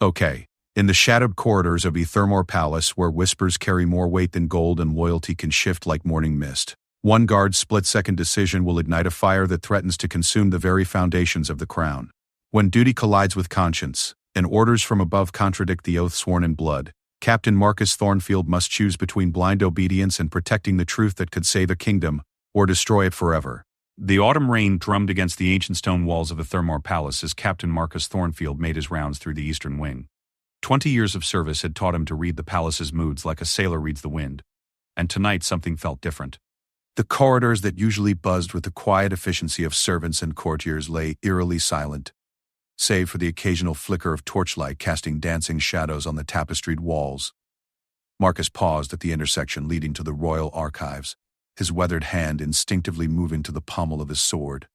Okay. In the shadowed corridors of Ethermore Palace, where whispers carry more weight than gold and loyalty can shift like morning mist, one guard's split-second decision will ignite a fire that threatens to consume the very foundations of the crown. When duty collides with conscience, and orders from above contradict the oath sworn in blood, Captain Marcus Thornfield must choose between blind obedience and protecting the truth that could save a kingdom, or destroy it forever. The autumn rain drummed against the ancient stone walls of the Ethermore Palace as Captain Marcus Thornfield made his rounds through the eastern wing. 20 years of service had taught him to read the palace's moods like a sailor reads the wind. And tonight something felt different. The corridors that usually buzzed with the quiet efficiency of servants and courtiers lay eerily silent, save for the occasional flicker of torchlight casting dancing shadows on the tapestried walls. Marcus paused at the intersection leading to the royal archives, his weathered hand instinctively moving to the pommel of his sword.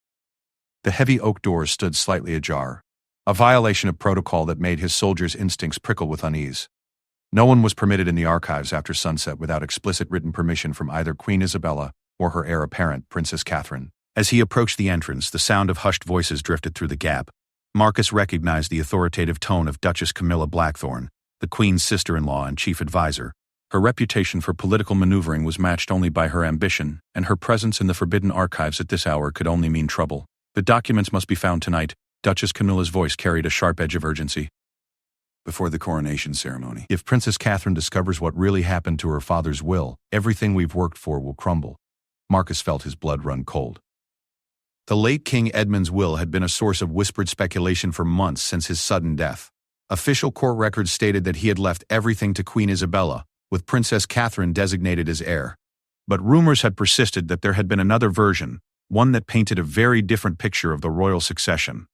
The heavy oak doors stood slightly ajar, a violation of protocol that made his soldiers' instincts prickle with unease. No one was permitted in the archives after sunset without explicit written permission from either Queen Isabella or her heir apparent, Princess Catherine. As he approached the entrance, the sound of hushed voices drifted through the gap. Marcus recognized the authoritative tone of Duchess Camilla Blackthorne, the Queen's sister-in-law and chief advisor. Her reputation for political maneuvering was matched only by her ambition, and her presence in the forbidden archives at this hour could only mean trouble. The documents must be found tonight. Duchess Camilla's voice carried a sharp edge of urgency. Before the coronation ceremony, if Princess Catherine discovers what really happened to her father's will, everything we've worked for will crumble. Marcus felt his blood run cold. The late King Edmund's will had been a source of whispered speculation for months since his sudden death. Official court records stated that he had left everything to Queen Isabella, with Princess Catherine designated as heir. But rumors had persisted that there had been another version, one that painted a very different picture of the royal succession.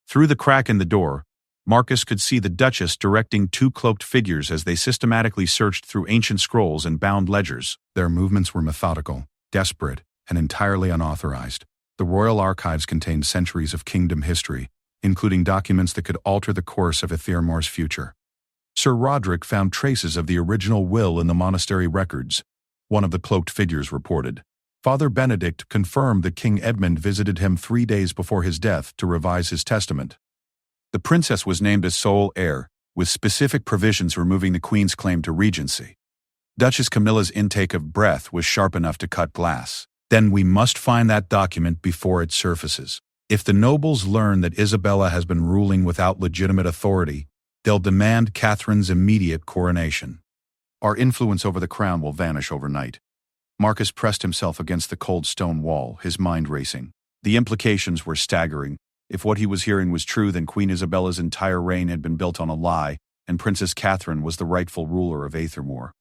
Through the crack in the door, Marcus could see the Duchess directing two cloaked figures as they systematically searched through ancient scrolls and bound ledgers. Their movements were methodical, desperate, and entirely unauthorized. The royal archives contained centuries of kingdom history, including documents that could alter the course of Ethermore's future. Sir Roderick found traces of the original will in the monastery records, one of the cloaked figures reported. Father Benedict confirmed that King Edmund visited him 3 days before his death to revise his testament. The princess was named as sole heir, with specific provisions removing the queen's claim to regency. Duchess Camilla's intake of breath was sharp enough to cut glass. Then we must find that document before it surfaces. If the nobles learn that Isabella has been ruling without legitimate authority, they'll demand Catherine's immediate coronation. Our influence over the crown will vanish overnight. Marcus pressed himself against the cold stone wall, his mind racing. The implications were staggering. If what he was hearing was true, then Queen Isabella's entire reign had been built on a lie, and Princess Catherine was the rightful ruler of Ethermore.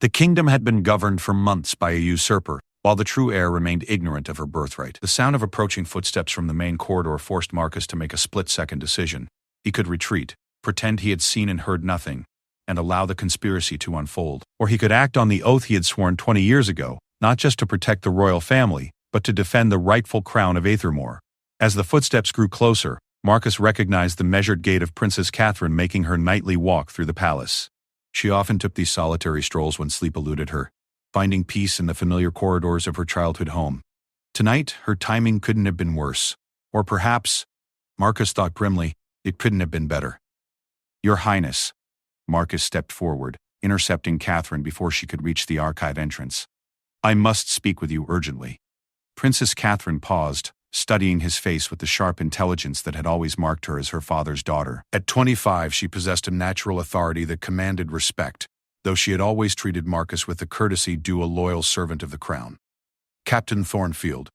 The kingdom had been governed for months by a usurper, while the true heir remained ignorant of her birthright. The sound of approaching footsteps from the main corridor forced Marcus to make a split-second decision. He could retreat, pretend he had seen and heard nothing, and allow the conspiracy to unfold. Or he could act on the oath he had sworn 20 years ago, not just to protect the royal family, but to defend the rightful crown of Ethermore. As the footsteps grew closer, Marcus recognized the measured gait of Princess Catherine making her nightly walk through the palace. She often took these solitary strolls when sleep eluded her, finding peace in the familiar corridors of her childhood home. Tonight, her timing couldn't have been worse. Or perhaps, Marcus thought grimly, it couldn't have been better. Your Highness. Marcus stepped forward, intercepting Catherine before she could reach the archive entrance. I must speak with you urgently. Princess Catherine paused, studying his face with the sharp intelligence that had always marked her as her father's daughter. At 25, she possessed a natural authority that commanded respect, though she had always treated Marcus with the courtesy due a loyal servant of the crown. Captain Thornfield,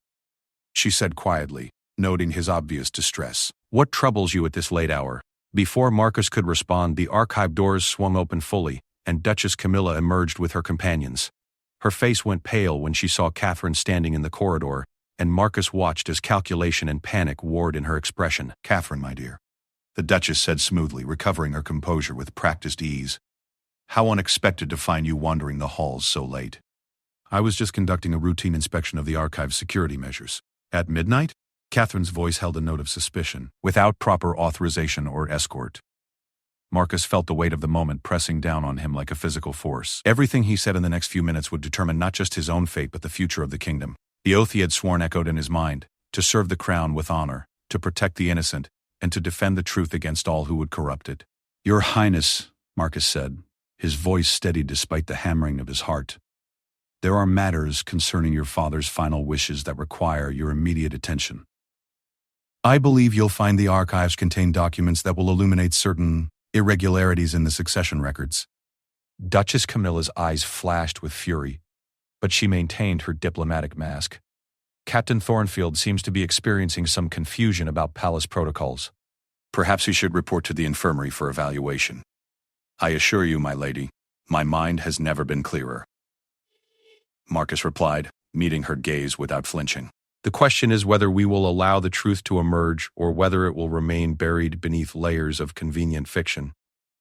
she said quietly, noting his obvious distress. What troubles you at this late hour? Before Marcus could respond, the archive doors swung open fully, and Duchess Camilla emerged with her companions. Her face went pale when she saw Catherine standing in the corridor, and Marcus watched as calculation and panic warred in her expression. Catherine, my dear, the Duchess said smoothly, recovering her composure with practiced ease. How unexpected to find you wandering the halls so late. I was just conducting a routine inspection of the archive's security measures. At midnight? Catherine's voice held a note of suspicion, without proper authorization or escort. Marcus felt the weight of the moment pressing down on him like a physical force. Everything he said in the next few minutes would determine not just his own fate but the future of the kingdom. The oath he had sworn echoed in his mind, to serve the crown with honor, to protect the innocent, and to defend the truth against all who would corrupt it. Your Highness, Marcus said, his voice steady despite the hammering of his heart. There are matters concerning your father's final wishes that require your immediate attention. I believe you'll find the archives contain documents that will illuminate certain irregularities in the succession records. Duchess Camilla's eyes flashed with fury, but she maintained her diplomatic mask. Captain Thornfield seems to be experiencing some confusion about palace protocols. Perhaps he should report to the infirmary for evaluation. I assure you, my lady, my mind has never been clearer. Marcus replied, meeting her gaze without flinching. The question is whether we will allow the truth to emerge or whether it will remain buried beneath layers of convenient fiction.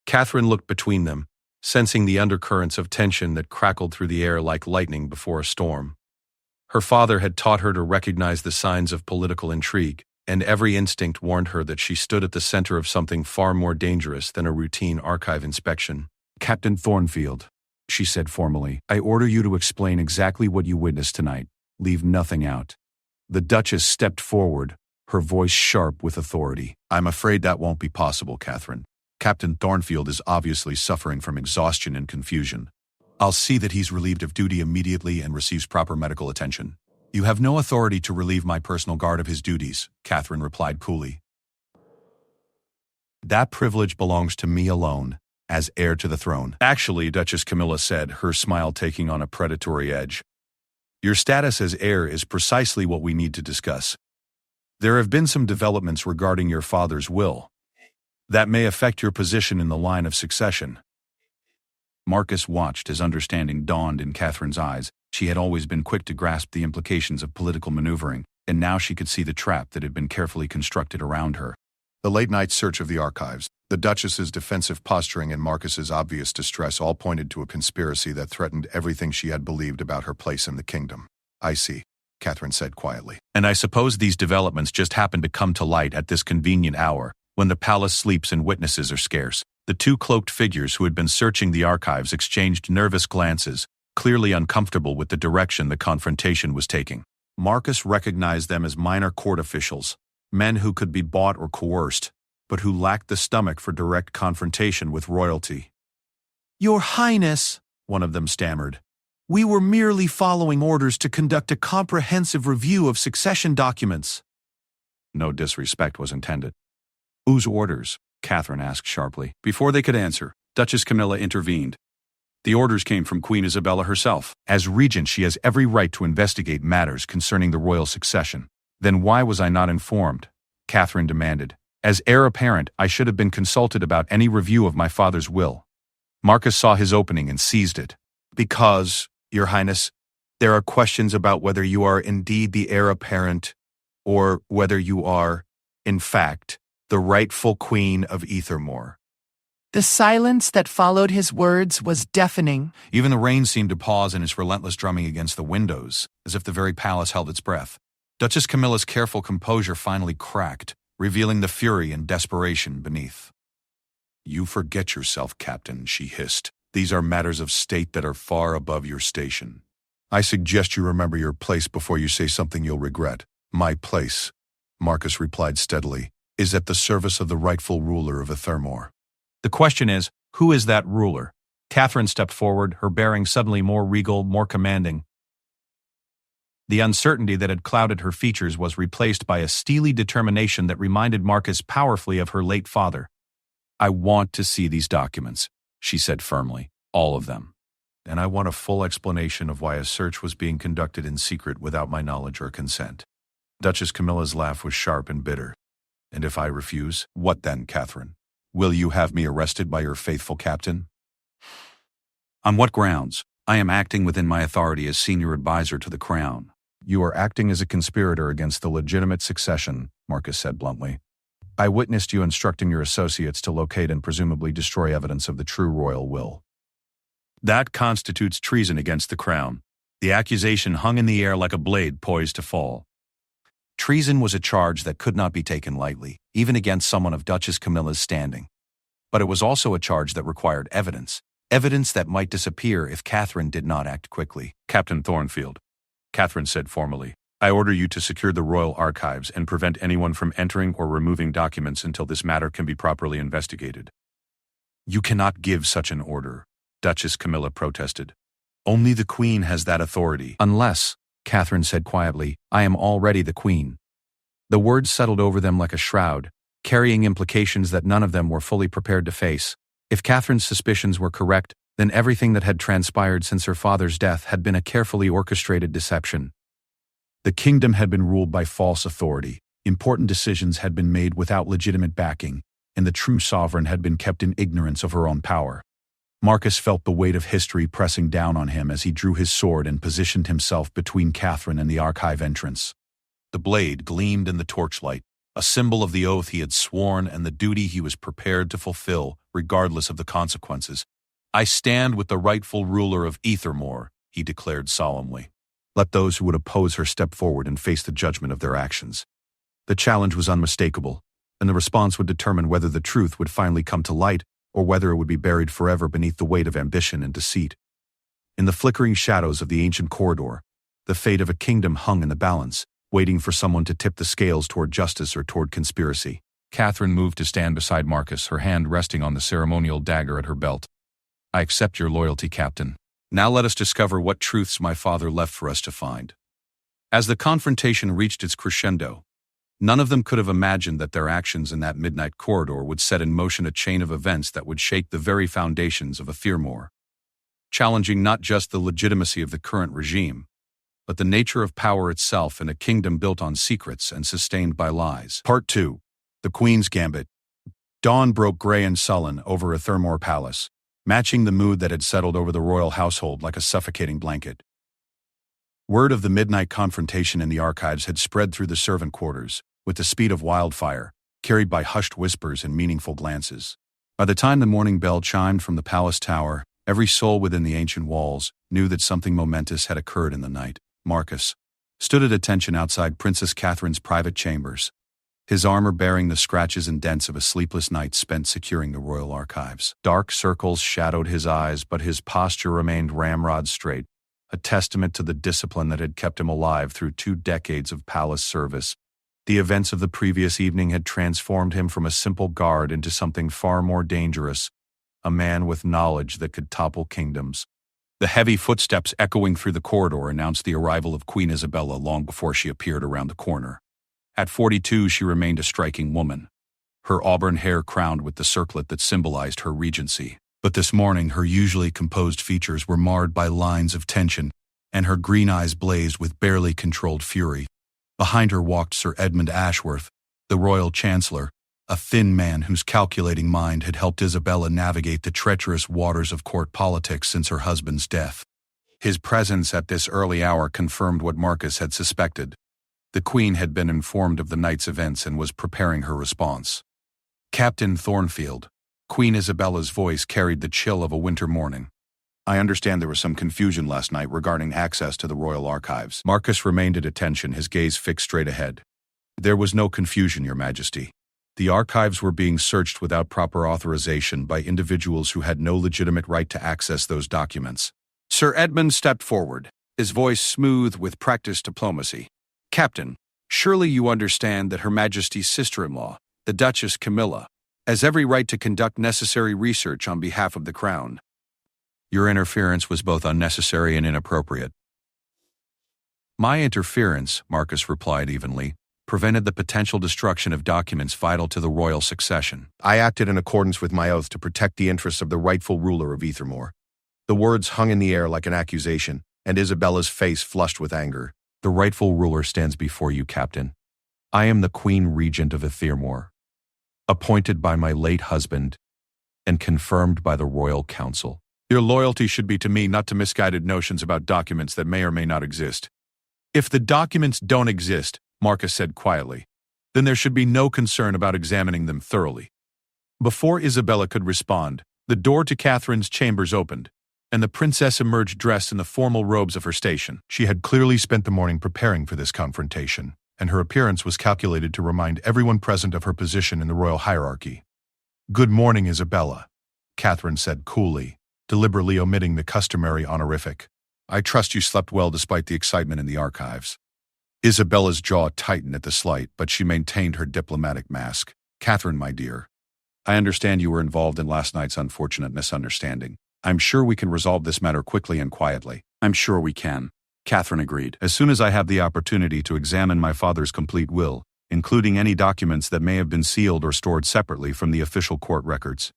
Catherine looked between them, sensing the undercurrents of tension that crackled through the air like lightning before a storm. Her father had taught her to recognize the signs of political intrigue, and every instinct warned her that she stood at the center of something far more dangerous than a routine archive inspection. Captain Thornfield, she said formally, I order you to explain exactly what you witnessed tonight. Leave nothing out. The Duchess stepped forward, her voice sharp with authority. I'm afraid that won't be possible, Catherine. Captain Thornfield is obviously suffering from exhaustion and confusion. I'll see that he's relieved of duty immediately and receives proper medical attention. You have no authority to relieve my personal guard of his duties, Catherine replied coolly. That privilege belongs to me alone, as heir to the throne. Actually, Duchess Camilla said, her smile taking on a predatory edge. Your status as heir is precisely what we need to discuss. There have been some developments regarding your father's will that may affect your position in the line of succession. Marcus watched as understanding dawned in Catherine's eyes. She had always been quick to grasp the implications of political maneuvering, and now she could see the trap that had been carefully constructed around her. The late-night search of the archives, the Duchess's defensive posturing and Marcus's obvious distress all pointed to a conspiracy that threatened everything she had believed about her place in the kingdom. I see, Catherine said quietly. And I suppose these developments just happened to come to light at this convenient hour, when the palace sleeps and witnesses are scarce. The two cloaked figures who had been searching the archives exchanged nervous glances, clearly uncomfortable with the direction the confrontation was taking. Marcus recognized them as minor court officials, men who could be bought or coerced, but who lacked the stomach for direct confrontation with royalty. Your Highness, one of them stammered, we were merely following orders to conduct a comprehensive review of succession documents. No disrespect was intended. Whose orders? Catherine asked sharply. Before they could answer, Duchess Camilla intervened. The orders came from Queen Isabella herself. As regent, she has every right to investigate matters concerning the royal succession. Then why was I not informed? Catherine demanded. As heir apparent, I should have been consulted about any review of my father's will. Marcus saw his opening and seized it. Because, Your Highness, there are questions about whether you are indeed the heir apparent, or whether you are, in fact, the rightful Queen of Ethermore. The silence that followed his words was deafening. Even the rain seemed to pause in its relentless drumming against the windows, as if the very palace held its breath. Duchess Camilla's careful composure finally cracked, revealing the fury and desperation beneath. You forget yourself, Captain, she hissed. These are matters of state that are far above your station. I suggest you remember your place before you say something you'll regret. My place, Marcus replied steadily, is at the service of the rightful ruler of Ethermore. The question is, who is that ruler? Catherine stepped forward, her bearing suddenly more regal, more commanding. The uncertainty that had clouded her features was replaced by a steely determination that reminded Marcus powerfully of her late father. I want to see these documents, she said firmly, all of them. And I want a full explanation of why a search was being conducted in secret without my knowledge or consent. Duchess Camilla's laugh was sharp and bitter. And if I refuse, what then, Catherine? Will you have me arrested by your faithful captain? On what grounds? I am acting within my authority as senior advisor to the crown. You are acting as a conspirator against the legitimate succession, Marcus said bluntly. I witnessed you instructing your associates to locate and presumably destroy evidence of the true royal will. That constitutes treason against the crown. The accusation hung in the air like a blade poised to fall. Treason was a charge that could not be taken lightly, even against someone of Duchess Camilla's standing. But it was also a charge that required evidence that might disappear if Catherine did not act quickly. Captain Thornfield, Catherine said formally, I order you to secure the royal archives and prevent anyone from entering or removing documents until this matter can be properly investigated. You cannot give such an order, Duchess Camilla protested. Only the Queen has that authority. Unless, Catherine said quietly, I am already the Queen. The words settled over them like a shroud, carrying implications that none of them were fully prepared to face. If Catherine's suspicions were correct, then everything that had transpired since her father's death had been a carefully orchestrated deception. The kingdom had been ruled by false authority, important decisions had been made without legitimate backing, and the true sovereign had been kept in ignorance of her own power. Marcus felt the weight of history pressing down on him as he drew his sword and positioned himself between Catherine and the archive entrance. The blade gleamed in the torchlight, a symbol of the oath he had sworn and the duty he was prepared to fulfill, regardless of the consequences. I stand with the rightful ruler of Ethermore, he declared solemnly. Let those who would oppose her step forward and face the judgment of their actions. The challenge was unmistakable, and the response would determine whether the truth would finally come to light or whether it would be buried forever beneath the weight of ambition and deceit. In the flickering shadows of the ancient corridor, the fate of a kingdom hung in the balance, waiting for someone to tip the scales toward justice or toward conspiracy. Catherine moved to stand beside Marcus, her hand resting on the ceremonial dagger at her belt. I accept your loyalty, Captain. Now let us discover what truths my father left for us to find. As the confrontation reached its crescendo, none of them could have imagined that their actions in that midnight corridor would set in motion a chain of events that would shake the very foundations of Ethermore, challenging not just the legitimacy of the current regime, but the nature of power itself in a kingdom built on secrets and sustained by lies. Part 2. The Queen's Gambit. Dawn broke gray and sullen over Ethermore Palace, matching the mood that had settled over the royal household like a suffocating blanket. Word of the midnight confrontation in the archives had spread through the servant quarters, with the speed of wildfire, carried by hushed whispers and meaningful glances. By the time the morning bell chimed from the palace tower, every soul within the ancient walls knew that something momentous had occurred in the night. Marcus stood at attention outside Princess Catherine's private chambers, his armor bearing the scratches and dents of a sleepless night spent securing the royal archives. Dark circles shadowed his eyes, but his posture remained ramrod straight, a testament to the discipline that had kept him alive through 2 decades of palace service. The events of the previous evening had transformed him from a simple guard into something far more dangerous, a man with knowledge that could topple kingdoms. The heavy footsteps echoing through the corridor announced the arrival of Queen Isabella long before she appeared around the corner. At 42, she remained a striking woman, her auburn hair crowned with the circlet that symbolized her regency. But this morning, her usually composed features were marred by lines of tension, and her green eyes blazed with barely controlled fury. Behind her walked Sir Edmund Ashworth, the royal chancellor, a thin man whose calculating mind had helped Isabella navigate the treacherous waters of court politics since her husband's death. His presence at this early hour confirmed what Marcus had suspected. The Queen had been informed of the night's events and was preparing her response. Captain Thornfield, Queen Isabella's voice carried the chill of a winter morning. I understand there was some confusion last night regarding access to the royal archives. Marcus remained at attention, his gaze fixed straight ahead. There was no confusion, Your Majesty. The archives were being searched without proper authorization by individuals who had no legitimate right to access those documents. Sir Edmund stepped forward, his voice smooth with practiced diplomacy. Captain, surely you understand that Her Majesty's sister-in-law, the Duchess Camilla, has every right to conduct necessary research on behalf of the Crown. Your interference was both unnecessary and inappropriate. My interference, Marcus replied evenly, prevented the potential destruction of documents vital to the royal succession. I acted in accordance with my oath to protect the interests of the rightful ruler of Ethermore. The words hung in the air like an accusation, and Isabella's face flushed with anger. The rightful ruler stands before you, Captain. I am the Queen Regent of Ethermore, appointed by my late husband and confirmed by the Royal Council. Your loyalty should be to me, not to misguided notions about documents that may or may not exist. If the documents don't exist, Marcus said quietly, then there should be no concern about examining them thoroughly. Before Isabella could respond, the door to Catherine's chambers opened, and the princess emerged dressed in the formal robes of her station. She had clearly spent the morning preparing for this confrontation, and her appearance was calculated to remind everyone present of her position in the royal hierarchy. Good morning, Isabella, Catherine said coolly, deliberately omitting the customary honorific. I trust you slept well despite the excitement in the archives. Isabella's jaw tightened at the slight, but she maintained her diplomatic mask. Catherine, my dear, I understand you were involved in last night's unfortunate misunderstanding. I'm sure we can resolve this matter quickly and quietly. I'm sure we can, Catherine agreed. As soon as I have the opportunity to examine my father's complete will, including any documents that may have been sealed or stored separately from the official court records.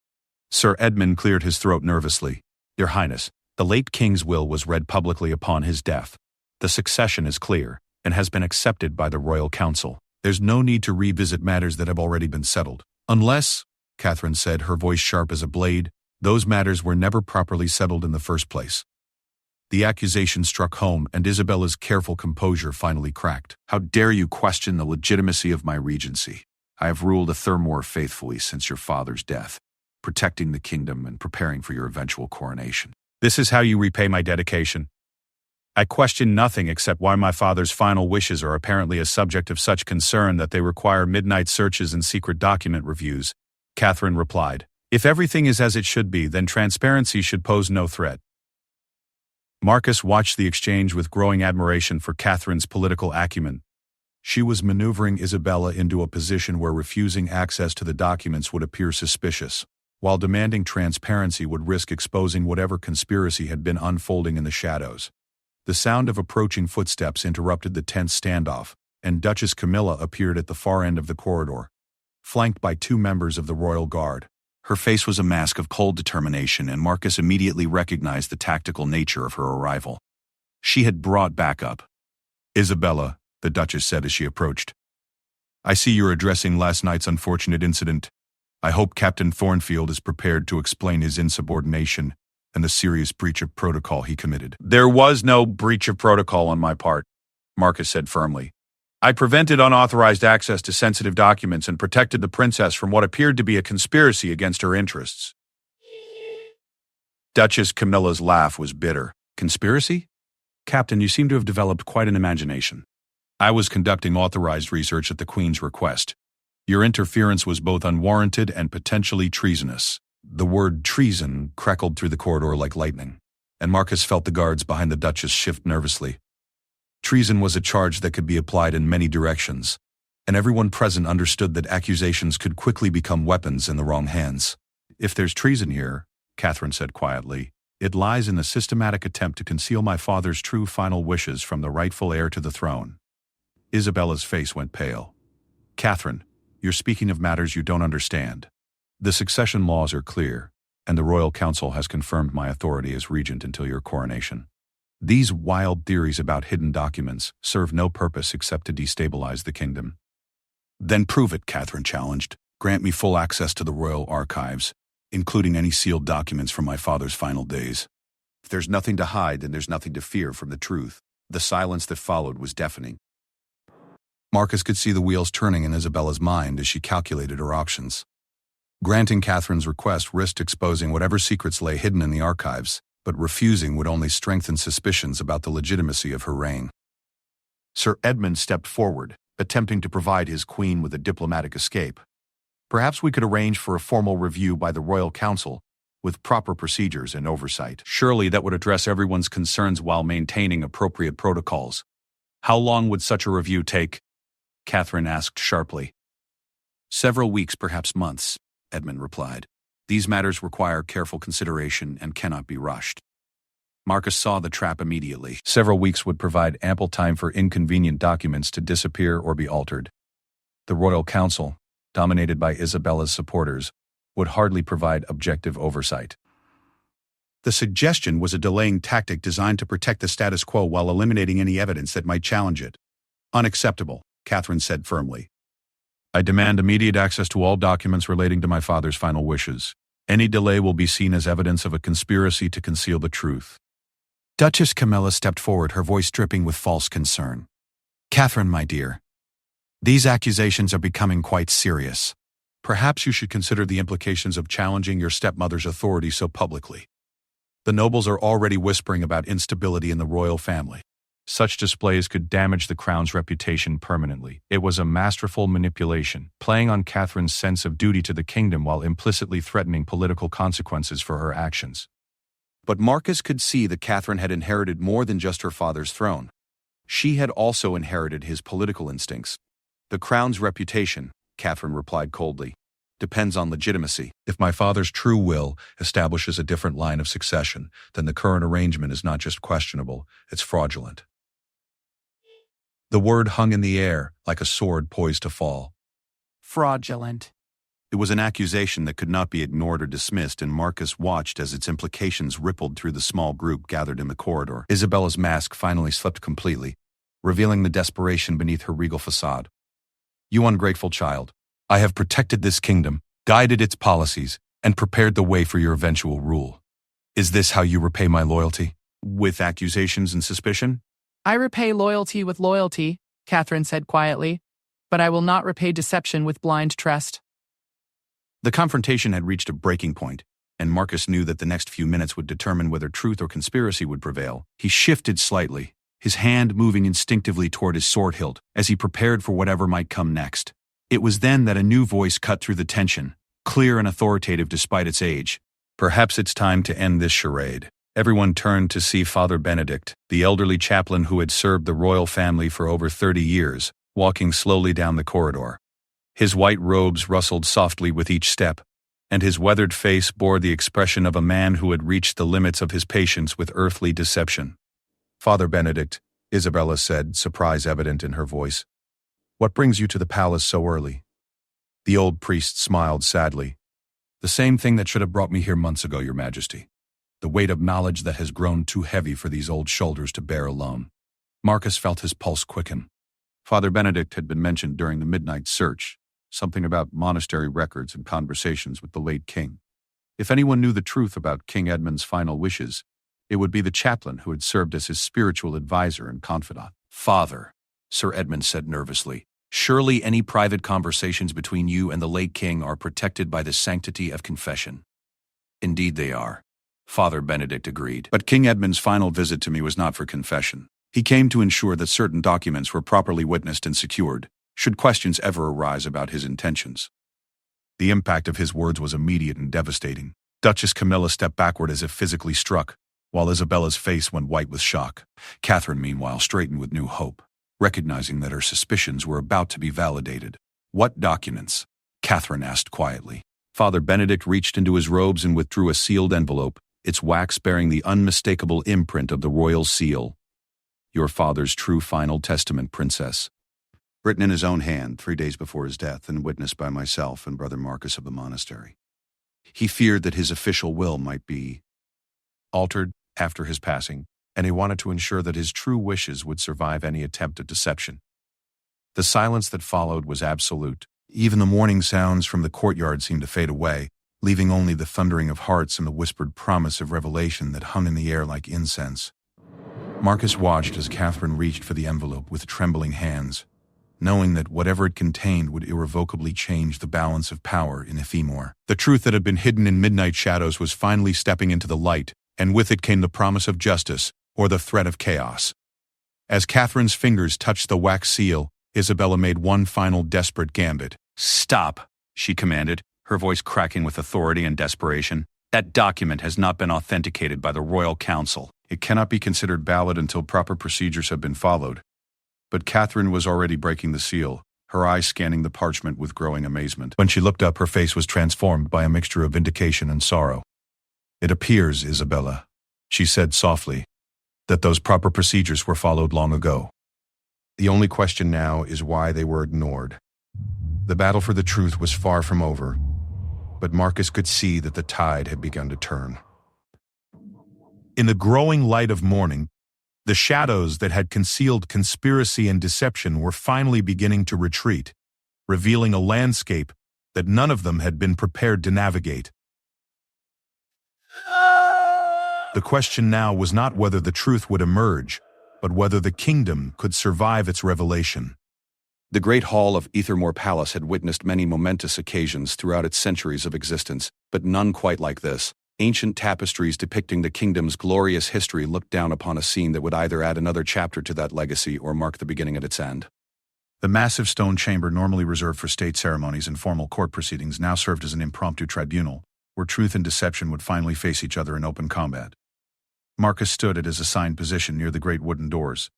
Sir Edmund cleared his throat nervously. Your Highness, the late king's will was read publicly upon his death. The succession is clear, and has been accepted by the Royal Council. There's no need to revisit matters that have already been settled. Unless, Catherine said, her voice sharp as a blade, those matters were never properly settled in the first place. The accusation struck home, and Isabella's careful composure finally cracked. How dare you question the legitimacy of my regency? I have ruled a Thermore faithfully since your father's death, protecting the kingdom and preparing for your eventual coronation. This is how you repay my dedication. I question nothing except why my father's final wishes are apparently a subject of such concern that they require midnight searches and secret document reviews, Catherine replied. If everything is as it should be, then transparency should pose no threat. Marcus watched the exchange with growing admiration for Catherine's political acumen. She was maneuvering Isabella into a position where refusing access to the documents would appear suspicious, while demanding transparency would risk exposing whatever conspiracy had been unfolding in the shadows. The sound of approaching footsteps interrupted the tense standoff, and Duchess Camilla appeared at the far end of the corridor, flanked by 2 members of the royal guard. Her face was a mask of cold determination, and Marcus immediately recognized the tactical nature of her arrival. She had brought backup. Isabella, the Duchess said as she approached. I see you're addressing last night's unfortunate incident. I hope Captain Thornfield is prepared to explain his insubordination and the serious breach of protocol he committed. There was no breach of protocol on my part, Marcus said firmly. I prevented unauthorized access to sensitive documents and protected the princess from what appeared to be a conspiracy against her interests. Duchess Camilla's laugh was bitter. Conspiracy? Captain, you seem to have developed quite an imagination. I was conducting authorized research at the Queen's request. Your interference was both unwarranted and potentially treasonous. The word treason crackled through the corridor like lightning, and Marcus felt the guards behind the Duchess shift nervously. Treason was a charge that could be applied in many directions, and everyone present understood that accusations could quickly become weapons in the wrong hands. If there's treason here, Catherine said quietly, it lies in the systematic attempt to conceal my father's true final wishes from the rightful heir to the throne. Isabella's face went pale. Catherine, you're speaking of matters you don't understand. The succession laws are clear, and the Royal Council has confirmed my authority as regent until your coronation. These wild theories about hidden documents serve no purpose except to destabilize the kingdom. Then prove it, Catherine challenged. Grant me full access to the royal archives, including any sealed documents from my father's final days. If there's nothing to hide, then there's nothing to fear from the truth. The silence that followed was deafening. Marcus could see the wheels turning in Isabella's mind as she calculated her options. Granting Catherine's request risked exposing whatever secrets lay hidden in the archives, but refusing would only strengthen suspicions about the legitimacy of her reign. Sir Edmund stepped forward, attempting to provide his queen with a diplomatic escape. Perhaps we could arrange for a formal review by the Royal Council, with proper procedures and oversight. Surely that would address everyone's concerns while maintaining appropriate protocols. How long would such a review take? Catherine asked sharply. Several weeks, perhaps months, Edmund replied. These matters require careful consideration and cannot be rushed. Marcus saw the trap immediately. Several weeks would provide ample time for inconvenient documents to disappear or be altered. The Royal Council, dominated by Isabella's supporters, would hardly provide objective oversight. The suggestion was a delaying tactic designed to protect the status quo while eliminating any evidence that might challenge it. Unacceptable, Catherine said firmly. I demand immediate access to all documents relating to my father's final wishes. Any delay will be seen as evidence of a conspiracy to conceal the truth. Duchess Camilla stepped forward, her voice dripping with false concern. Catherine, my dear, these accusations are becoming quite serious. Perhaps you should consider the implications of challenging your stepmother's authority so publicly. The nobles are already whispering about instability in the royal family. Such displays could damage the crown's reputation permanently. It was a masterful manipulation, playing on Catherine's sense of duty to the kingdom while implicitly threatening political consequences for her actions. But Marcus could see that Catherine had inherited more than just her father's throne. She had also inherited his political instincts. The crown's reputation, Catherine replied coldly. depends on legitimacy. If my father's true will establishes a different line of succession, then the current arrangement is not just questionable, it's fraudulent. The word hung in the air like a sword poised to fall. Fraudulent. It was an accusation that could not be ignored or dismissed, and Marcus watched as its implications rippled through the small group gathered in the corridor. Isabella's mask finally slipped completely, revealing the desperation beneath her regal facade. You ungrateful child. I have protected this kingdom, guided its policies, and prepared the way for your eventual rule. Is this how you repay my loyalty? With accusations and suspicion? I repay loyalty with loyalty, Catherine said quietly, but I will not repay deception with blind trust. The confrontation had reached a breaking point, and Marcus knew that the next few minutes would determine whether truth or conspiracy would prevail. He shifted slightly, his hand moving instinctively toward his sword hilt as he prepared for whatever might come next. It was then that a new voice cut through the tension, clear and authoritative despite its age. Perhaps it's time to end this charade. Everyone turned to see Father Benedict, the elderly chaplain who had served the royal family for over 30 years, walking slowly down the corridor. His white robes rustled softly with each step, and his weathered face bore the expression of a man who had reached the limits of his patience with earthly deception. Father Benedict, Isabella said, surprise evident in her voice. What brings you to the palace so early? The old priest smiled sadly. The same thing that should have brought me here months ago, Your Majesty. The weight of knowledge that has grown too heavy for these old shoulders to bear alone. Marcus felt his pulse quicken. Father Benedict had been mentioned during the midnight search, something about monastery records and conversations with the late king. If anyone knew the truth about King Edmund's final wishes, it would be the chaplain who had served as his spiritual advisor and confidant. Father, Sir Edmund said nervously, surely any private conversations between you and the late king are protected by the sanctity of confession. Indeed they are, Father Benedict agreed. But King Edmund's final visit to me was not for confession. He came to ensure that certain documents were properly witnessed and secured, should questions ever arise about his intentions. The impact of his words was immediate and devastating. Duchess Camilla stepped backward as if physically struck, while Isabella's face went white with shock. Catherine, meanwhile, straightened with new hope, recognizing that her suspicions were about to be validated. What documents? Catherine asked quietly. Father Benedict reached into his robes and withdrew a sealed envelope, its wax bearing the unmistakable imprint of the royal seal. Your father's true final testament, Princess. Written in his own hand 3 days before his death and witnessed by myself and Brother Marcus of the monastery. He feared that his official will might be altered after his passing, and he wanted to ensure that his true wishes would survive any attempt at deception. The silence that followed was absolute. Even the morning sounds from the courtyard seemed to fade away, leaving only the thundering of hearts and the whispered promise of revelation that hung in the air like incense. Marcus watched as Catherine reached for the envelope with trembling hands, knowing that whatever it contained would irrevocably change the balance of power in Ephemor. The truth that had been hidden in midnight shadows was finally stepping into the light, and with it came the promise of justice, or the threat of chaos. As Catherine's fingers touched the wax seal, Isabella made one final desperate gambit. Stop, she commanded, her voice cracking with authority and desperation. That document has not been authenticated by the Royal Council. It cannot be considered valid until proper procedures have been followed. But Catherine was already breaking the seal, her eyes scanning the parchment with growing amazement. When she looked up, her face was transformed by a mixture of vindication and sorrow. It appears, Isabella, she said softly, that those proper procedures were followed long ago. The only question now is why they were ignored. The battle for the truth was far from over, but Marcus could see that the tide had begun to turn. In the growing light of morning, the shadows that had concealed conspiracy and deception were finally beginning to retreat, revealing a landscape that none of them had been prepared to navigate. The question now was not whether the truth would emerge, but whether the kingdom could survive its revelation. The great hall of Ethermore Palace had witnessed many momentous occasions throughout its centuries of existence, but none quite like this. Ancient tapestries depicting the kingdom's glorious history looked down upon a scene that would either add another chapter to that legacy or mark the beginning at its end. The massive stone chamber normally reserved for state ceremonies and formal court proceedings now served as an impromptu tribunal, where truth and deception would finally face each other in open combat. Marcus stood at his assigned position near the great wooden doors,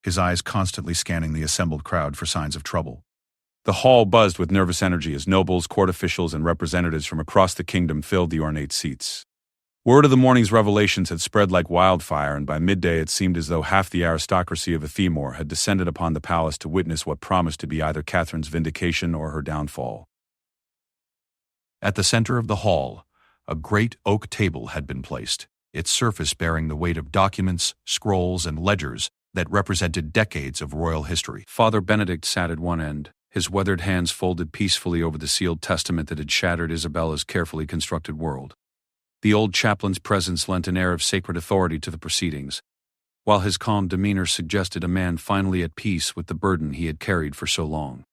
his eyes constantly scanning the assembled crowd for signs of trouble. The hall buzzed with nervous energy as nobles, court officials, and representatives from across the kingdom filled the ornate seats. Word of the morning's revelations had spread like wildfire, and by midday it seemed as though half the aristocracy of Athemor had descended upon the palace to witness what promised to be either Catherine's vindication or her downfall. At the center of the hall, a great oak table had been placed, its surface bearing the weight of documents, scrolls, and ledgers that represented decades of royal history. Father Benedict sat at one end, his weathered hands folded peacefully over the sealed testament that had shattered Isabella's carefully constructed world. The old chaplain's presence lent an air of sacred authority to the proceedings, while his calm demeanor suggested a man finally at peace with the burden he had carried for so long.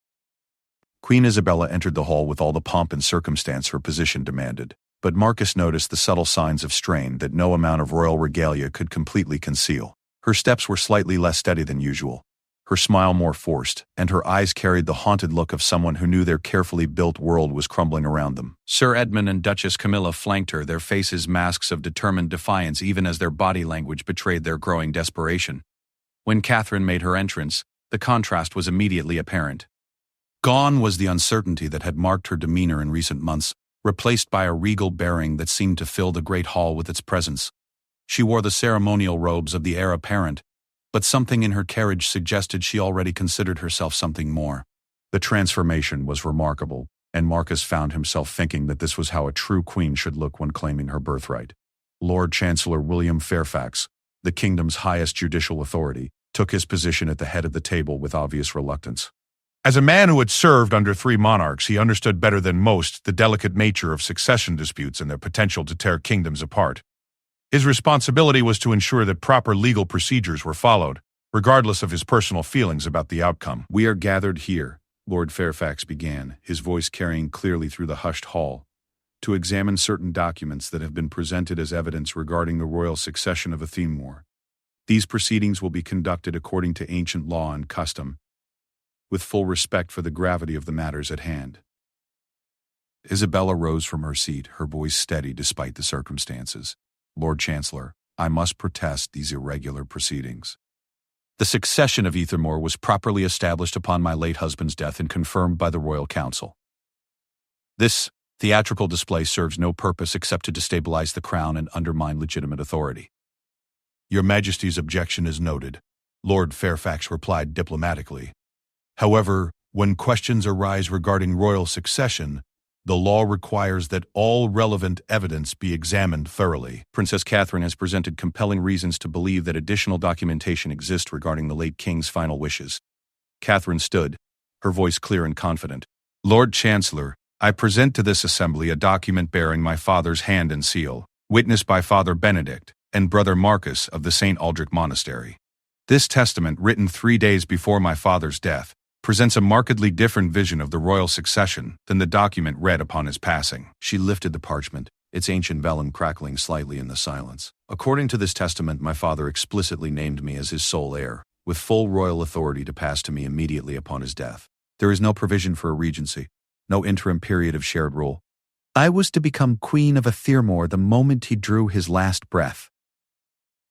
Queen Isabella entered the hall with all the pomp and circumstance her position demanded, but Marcus noticed the subtle signs of strain that no amount of royal regalia could completely conceal. Her steps were slightly less steady than usual, her smile more forced, and her eyes carried the haunted look of someone who knew their carefully built world was crumbling around them. Sir Edmund and Duchess Camilla flanked her, their faces masks of determined defiance even as their body language betrayed their growing desperation. When Catherine made her entrance, the contrast was immediately apparent. Gone was the uncertainty that had marked her demeanor in recent months, replaced by a regal bearing that seemed to fill the great hall with its presence. She wore the ceremonial robes of the heir apparent, but something in her carriage suggested she already considered herself something more. The transformation was remarkable, and Marcus found himself thinking that this was how a true queen should look when claiming her birthright. Lord Chancellor William Fairfax, the kingdom's highest judicial authority, took his position at the head of the table with obvious reluctance. As a man who had served under 3 monarchs, he understood better than most the delicate nature of succession disputes and their potential to tear kingdoms apart. His responsibility was to ensure that proper legal procedures were followed, regardless of his personal feelings about the outcome. "We are gathered here," Lord Fairfax began, his voice carrying clearly through the hushed hall, "to examine certain documents that have been presented as evidence regarding the royal succession of Athemor. These proceedings will be conducted according to ancient law and custom, with full respect for the gravity of the matters at hand." Isabella rose from her seat, her voice steady despite the circumstances. "Lord Chancellor, I must protest these irregular proceedings. The succession of Athemor was properly established upon my late husband's death and confirmed by the Royal Council. This theatrical display serves no purpose except to destabilize the crown and undermine legitimate authority." "Your Majesty's objection is noted," Lord Fairfax replied diplomatically. "However, when questions arise regarding royal succession, the law requires that all relevant evidence be examined thoroughly. Princess Catherine has presented compelling reasons to believe that additional documentation exists regarding the late king's final wishes." Catherine stood, her voice clear and confident. "Lord Chancellor, I present to this assembly a document bearing my father's hand and seal, witnessed by Father Benedict and Brother Marcus of the St. Aldrich Monastery. This testament, written 3 days before my father's death, presents a markedly different vision of the royal succession than the document read upon his passing." She lifted the parchment, its ancient vellum crackling slightly in the silence. "According to this testament, my father explicitly named me as his sole heir, with full royal authority to pass to me immediately upon his death. There is no provision for a regency, no interim period of shared rule. I was to become Queen of Athemor the moment he drew his last breath."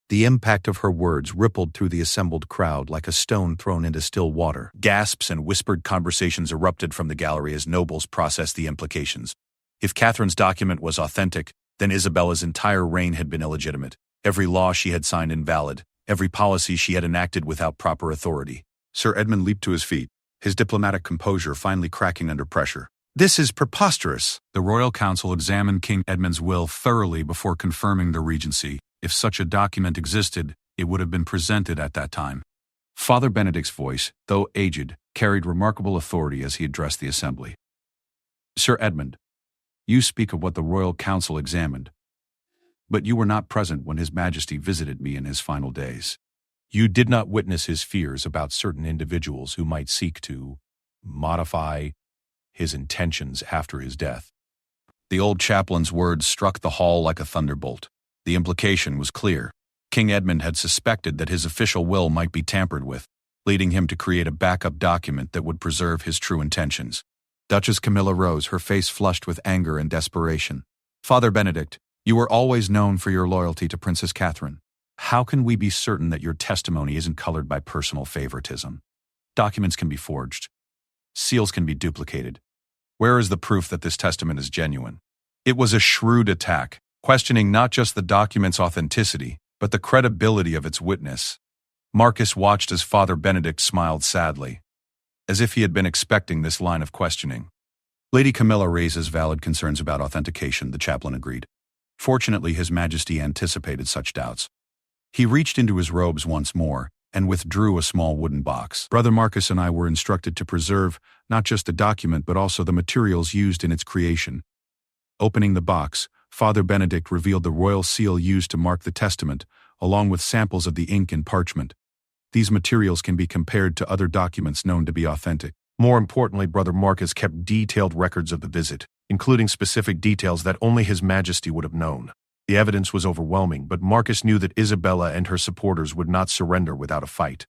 The impact of her words rippled through the assembled crowd like a stone thrown into still water. Gasps and whispered conversations erupted from the gallery as nobles processed the implications. If Catherine's document was authentic, then Isabella's entire reign had been illegitimate, every law she had signed invalid, every policy she had enacted without proper authority. Sir Edmund leaped to his feet, his diplomatic composure finally cracking under pressure. "This is preposterous." The Royal Council examined King Edmund's will thoroughly before confirming the regency. If such a document existed, it would have been presented at that time. Father Benedict's voice, though aged, carried remarkable authority as he addressed the assembly. "Sir Edmund, you speak of what the Royal Council examined, but you were not present when His Majesty visited me in his final days. You did not witness his fears about certain individuals who might seek to modify his intentions after his death." The old chaplain's words struck the hall like a thunderbolt. The implication was clear. King Edmund had suspected that his official will might be tampered with, leading him to create a backup document that would preserve his true intentions. Duchess Camilla rose, her face flushed with anger and desperation. "Father Benedict, you were always known for your loyalty to Princess Catherine. How can we be certain that your testimony isn't colored by personal favoritism? Documents can be forged. Seals can be duplicated. Where is the proof that this testament is genuine? It was a shrewd attack, questioning not just the document's authenticity, but the credibility of its witness. Marcus watched as Father Benedict smiled sadly, as if he had been expecting this line of questioning. Lady Camilla raises valid concerns about authentication, the chaplain agreed. Fortunately, His Majesty anticipated such doubts. He reached into his robes once more and withdrew a small wooden box. Brother Marcus and I were instructed to preserve not just the document but also the materials used in its creation. Opening the box, Father Benedict revealed the royal seal used to mark the testament, along with samples of the ink and parchment. These materials can be compared to other documents known to be authentic. More importantly, Brother Marcus kept detailed records of the visit, including specific details that only His Majesty would have known. The evidence was overwhelming, but Marcus knew that Isabella and her supporters would not surrender without a fight.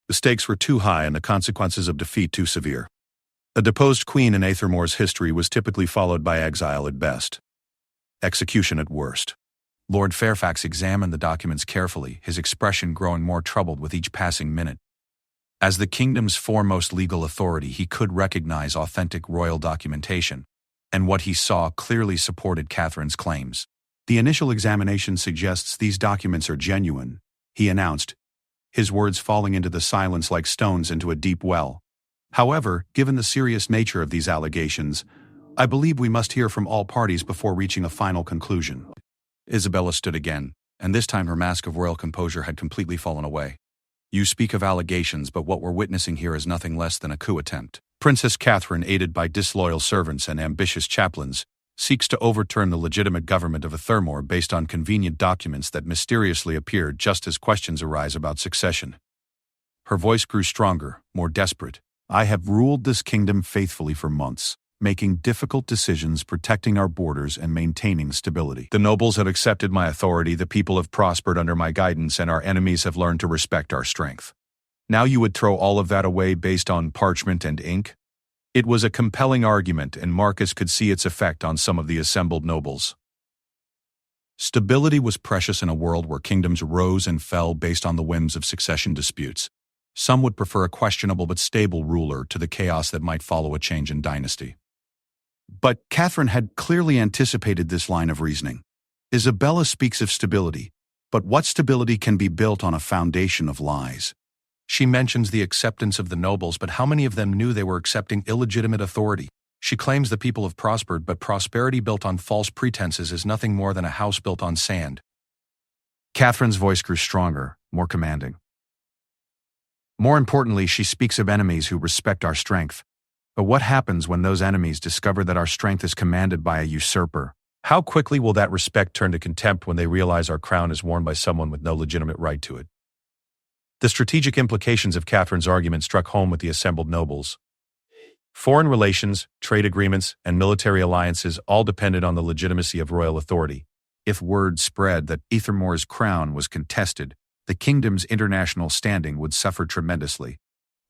The stakes were too high and the consequences of defeat too severe. A deposed queen in Aethermoor's history was typically followed by exile at best, execution at worst. Lord Fairfax examined the documents carefully, his expression growing more troubled with each passing minute. As the kingdom's foremost legal authority, he could recognize authentic royal documentation, and what he saw clearly supported Catherine's claims. The initial examination suggests these documents are genuine, he announced, his words falling into the silence like stones into a deep well. However, given the serious nature of these allegations, I believe we must hear from all parties before reaching a final conclusion. Isabella stood again, and this time her mask of royal composure had completely fallen away. You speak of allegations, but what we're witnessing here is nothing less than a coup attempt. Princess Catherine, aided by disloyal servants and ambitious chaplains, seeks to overturn the legitimate government of Aethermoor based on convenient documents that mysteriously appeared just as questions arise about succession. Her voice grew stronger, more desperate. I have ruled this kingdom faithfully for months, making difficult decisions, protecting our borders and maintaining stability. The nobles have accepted my authority, the people have prospered under my guidance, and our enemies have learned to respect our strength. Now you would throw all of that away based on parchment and ink? It was a compelling argument, and Marcus could see its effect on some of the assembled nobles. Stability was precious in a world where kingdoms rose and fell based on the whims of succession disputes. Some would prefer a questionable but stable ruler to the chaos that might follow a change in dynasty. But Catherine had clearly anticipated this line of reasoning. Isabella speaks of stability, but what stability can be built on a foundation of lies? She mentions the acceptance of the nobles, but how many of them knew they were accepting illegitimate authority? She claims the people have prospered, but prosperity built on false pretenses is nothing more than a house built on sand. Catherine's voice grew stronger, more commanding. More importantly, she speaks of enemies who respect our strength. But what happens when those enemies discover that our strength is commanded by a usurper? How quickly will that respect turn to contempt when they realize our crown is worn by someone with no legitimate right to it? The strategic implications of Catherine's argument struck home with the assembled nobles. Foreign relations, trade agreements, and military alliances all depended on the legitimacy of royal authority. If word spread that Aethermoor's crown was contested, the kingdom's international standing would suffer tremendously.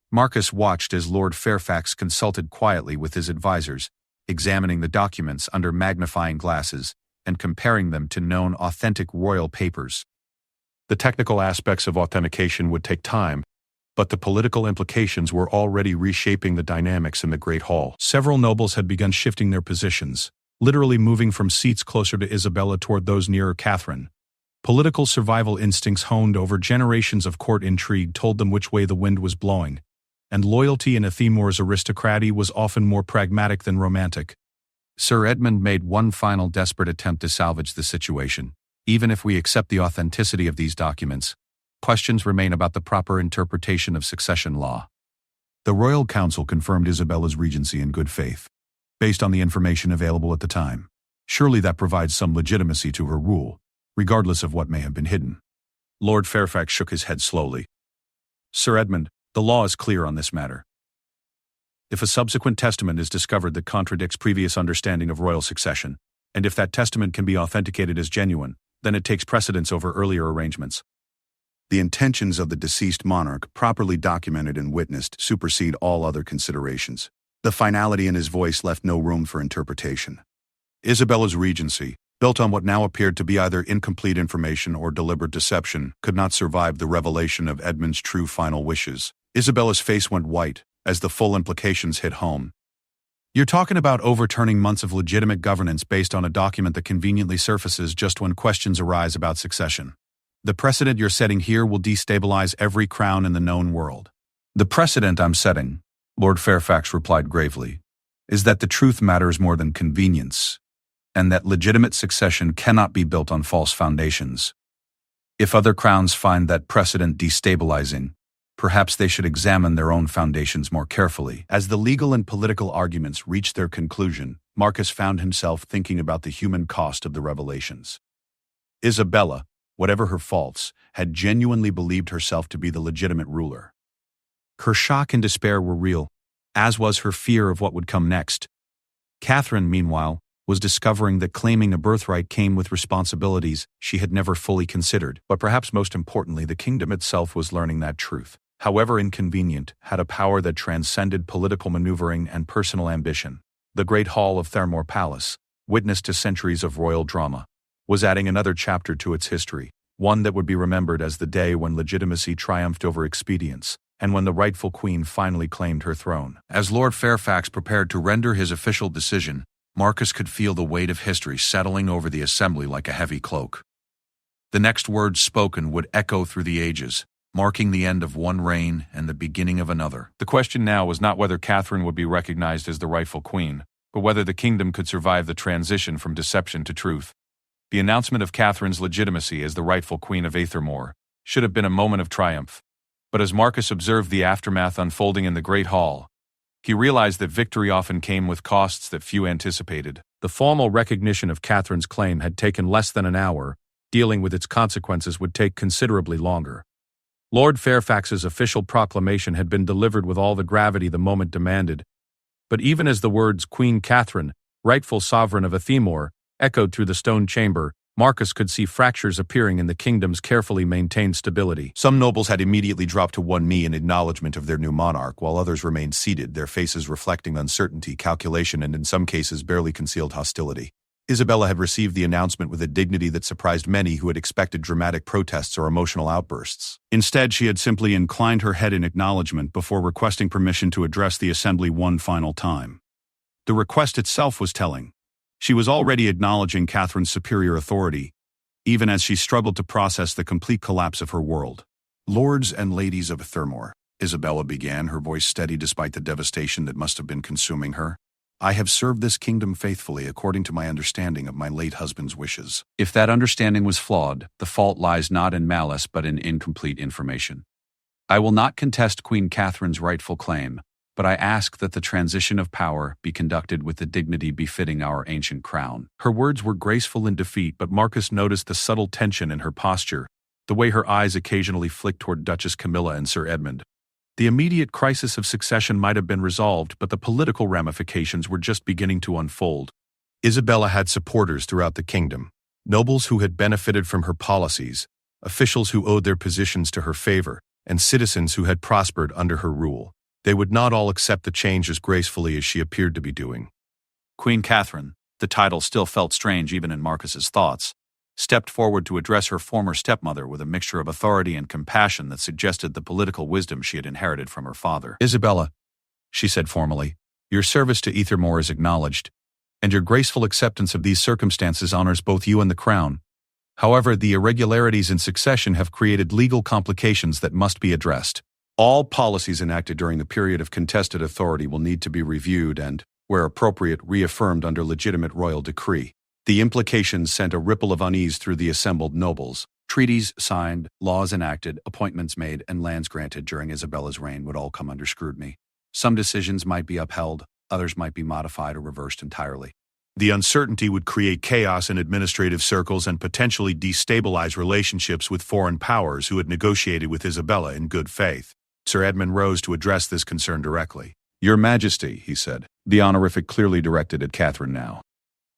Marcus watched as Lord Fairfax consulted quietly with his advisors, examining the documents under magnifying glasses and comparing them to known authentic royal papers. The technical aspects of authentication would take time, but the political implications were already reshaping the dynamics in the Great Hall. Several nobles had begun shifting their positions, literally moving from seats closer to Isabella toward those nearer Catherine. Political survival instincts honed over generations of court intrigue told them which way the wind was blowing, and loyalty in Aethermoor's aristocracy was often more pragmatic than romantic. Sir Edmund made one final desperate attempt to salvage the situation. Even if we accept the authenticity of these documents, questions remain about the proper interpretation of succession law. The Royal Council confirmed Isabella's regency in good faith, based on the information available at the time. Surely that provides some legitimacy to her rule, regardless of what may have been hidden. Lord Fairfax shook his head slowly. Sir Edmund, the law is clear on this matter. If a subsequent testament is discovered that contradicts previous understanding of royal succession, and if that testament can be authenticated as genuine, then it takes precedence over earlier arrangements. The intentions of the deceased monarch, properly documented and witnessed, supersede all other considerations. The finality in his voice left no room for interpretation. Isabella's regency, built on what now appeared to be either incomplete information or deliberate deception, could not survive the revelation of Edmund's true final wishes. Isabella's face went white, as the full implications hit home. You're talking about overturning months of legitimate governance based on a document that conveniently surfaces just when questions arise about succession. The precedent you're setting here will destabilize every crown in the known world. The precedent I'm setting, Lord Fairfax replied gravely, is that the truth matters more than convenience, and that legitimate succession cannot be built on false foundations. If other crowns find that precedent destabilizing, perhaps they should examine their own foundations more carefully. As the legal and political arguments reached their conclusion, Marcus found himself thinking about the human cost of the revelations. Isabella, whatever her faults, had genuinely believed herself to be the legitimate ruler. Her shock and despair were real, as was her fear of what would come next. Catherine, meanwhile, was discovering that claiming a birthright came with responsibilities she had never fully considered, but perhaps most importantly, the kingdom itself was learning that truth, however inconvenient, had a power that transcended political maneuvering and personal ambition. The great hall of Thermore Palace, witness to centuries of royal drama, was adding another chapter to its history, one that would be remembered as the day when legitimacy triumphed over expedience, and when the rightful queen finally claimed her throne. As Lord Fairfax prepared to render his official decision, Marcus could feel the weight of history settling over the assembly like a heavy cloak. The next words spoken would echo through the ages, marking the end of one reign and the beginning of another. The question now was not whether Catherine would be recognized as the rightful queen, but whether the kingdom could survive the transition from deception to truth. The announcement of Catherine's legitimacy as the rightful queen of Aethermore should have been a moment of triumph. But as Marcus observed the aftermath unfolding in the Great Hall, he realized that victory often came with costs that few anticipated. The formal recognition of Catherine's claim had taken less than an hour. Dealing with its consequences would take considerably longer. Lord Fairfax's official proclamation had been delivered with all the gravity the moment demanded, but even as the words Queen Catherine, rightful sovereign of Aethermore, echoed through the stone chamber, Marcus could see fractures appearing in the kingdom's carefully maintained stability. Some nobles had immediately dropped to one knee in acknowledgement of their new monarch, while others remained seated, their faces reflecting uncertainty, calculation, and in some cases barely concealed hostility. Isabella had received the announcement with a dignity that surprised many who had expected dramatic protests or emotional outbursts. Instead, she had simply inclined her head in acknowledgement before requesting permission to address the assembly one final time. The request itself was telling. She was already acknowledging Catherine's superior authority, even as she struggled to process the complete collapse of her world. "Lords and ladies of Aethermore," Isabella began, her voice steady despite the devastation that must have been consuming her. "I have served this kingdom faithfully according to my understanding of my late husband's wishes. If that understanding was flawed, the fault lies not in malice but in incomplete information. I will not contest Queen Catherine's rightful claim, but I ask that the transition of power be conducted with the dignity befitting our ancient crown." Her words were graceful in defeat, but Marcus noticed the subtle tension in her posture, the way her eyes occasionally flicked toward Duchess Camilla and Sir Edmund. The immediate crisis of succession might have been resolved, but the political ramifications were just beginning to unfold. Isabella had supporters throughout the kingdom, nobles who had benefited from her policies, officials who owed their positions to her favor, and citizens who had prospered under her rule. They would not all accept the change as gracefully as she appeared to be doing. Queen Catherine, the title still felt strange even in Marcus's thoughts, stepped forward to address her former stepmother with a mixture of authority and compassion that suggested the political wisdom she had inherited from her father. "Isabella," she said formally, "your service to Aethermore is acknowledged, and your graceful acceptance of these circumstances honors both you and the crown. However, the irregularities in succession have created legal complications that must be addressed. All policies enacted during the period of contested authority will need to be reviewed and, where appropriate, reaffirmed under legitimate royal decree." The implications sent a ripple of unease through the assembled nobles. Treaties signed, laws enacted, appointments made, and lands granted during Isabella's reign would all come under scrutiny. Some decisions might be upheld, others might be modified or reversed entirely. The uncertainty would create chaos in administrative circles and potentially destabilize relationships with foreign powers who had negotiated with Isabella in good faith. Sir Edmund rose to address this concern directly. "Your Majesty," he said, the honorific clearly directed at Catherine now.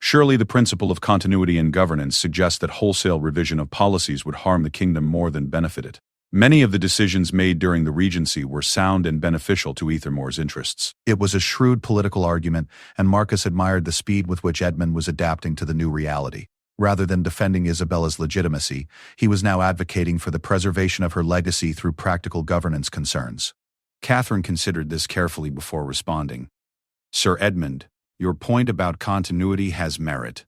"Surely the principle of continuity in governance suggests that wholesale revision of policies would harm the kingdom more than benefit it. Many of the decisions made during the Regency were sound and beneficial to Aethermore's interests." It was a shrewd political argument, and Marcus admired the speed with which Edmund was adapting to the new reality. Rather than defending Isabella's legitimacy, he was now advocating for the preservation of her legacy through practical governance concerns. Catherine considered this carefully before responding. Sir Edmund, your point about continuity has merit.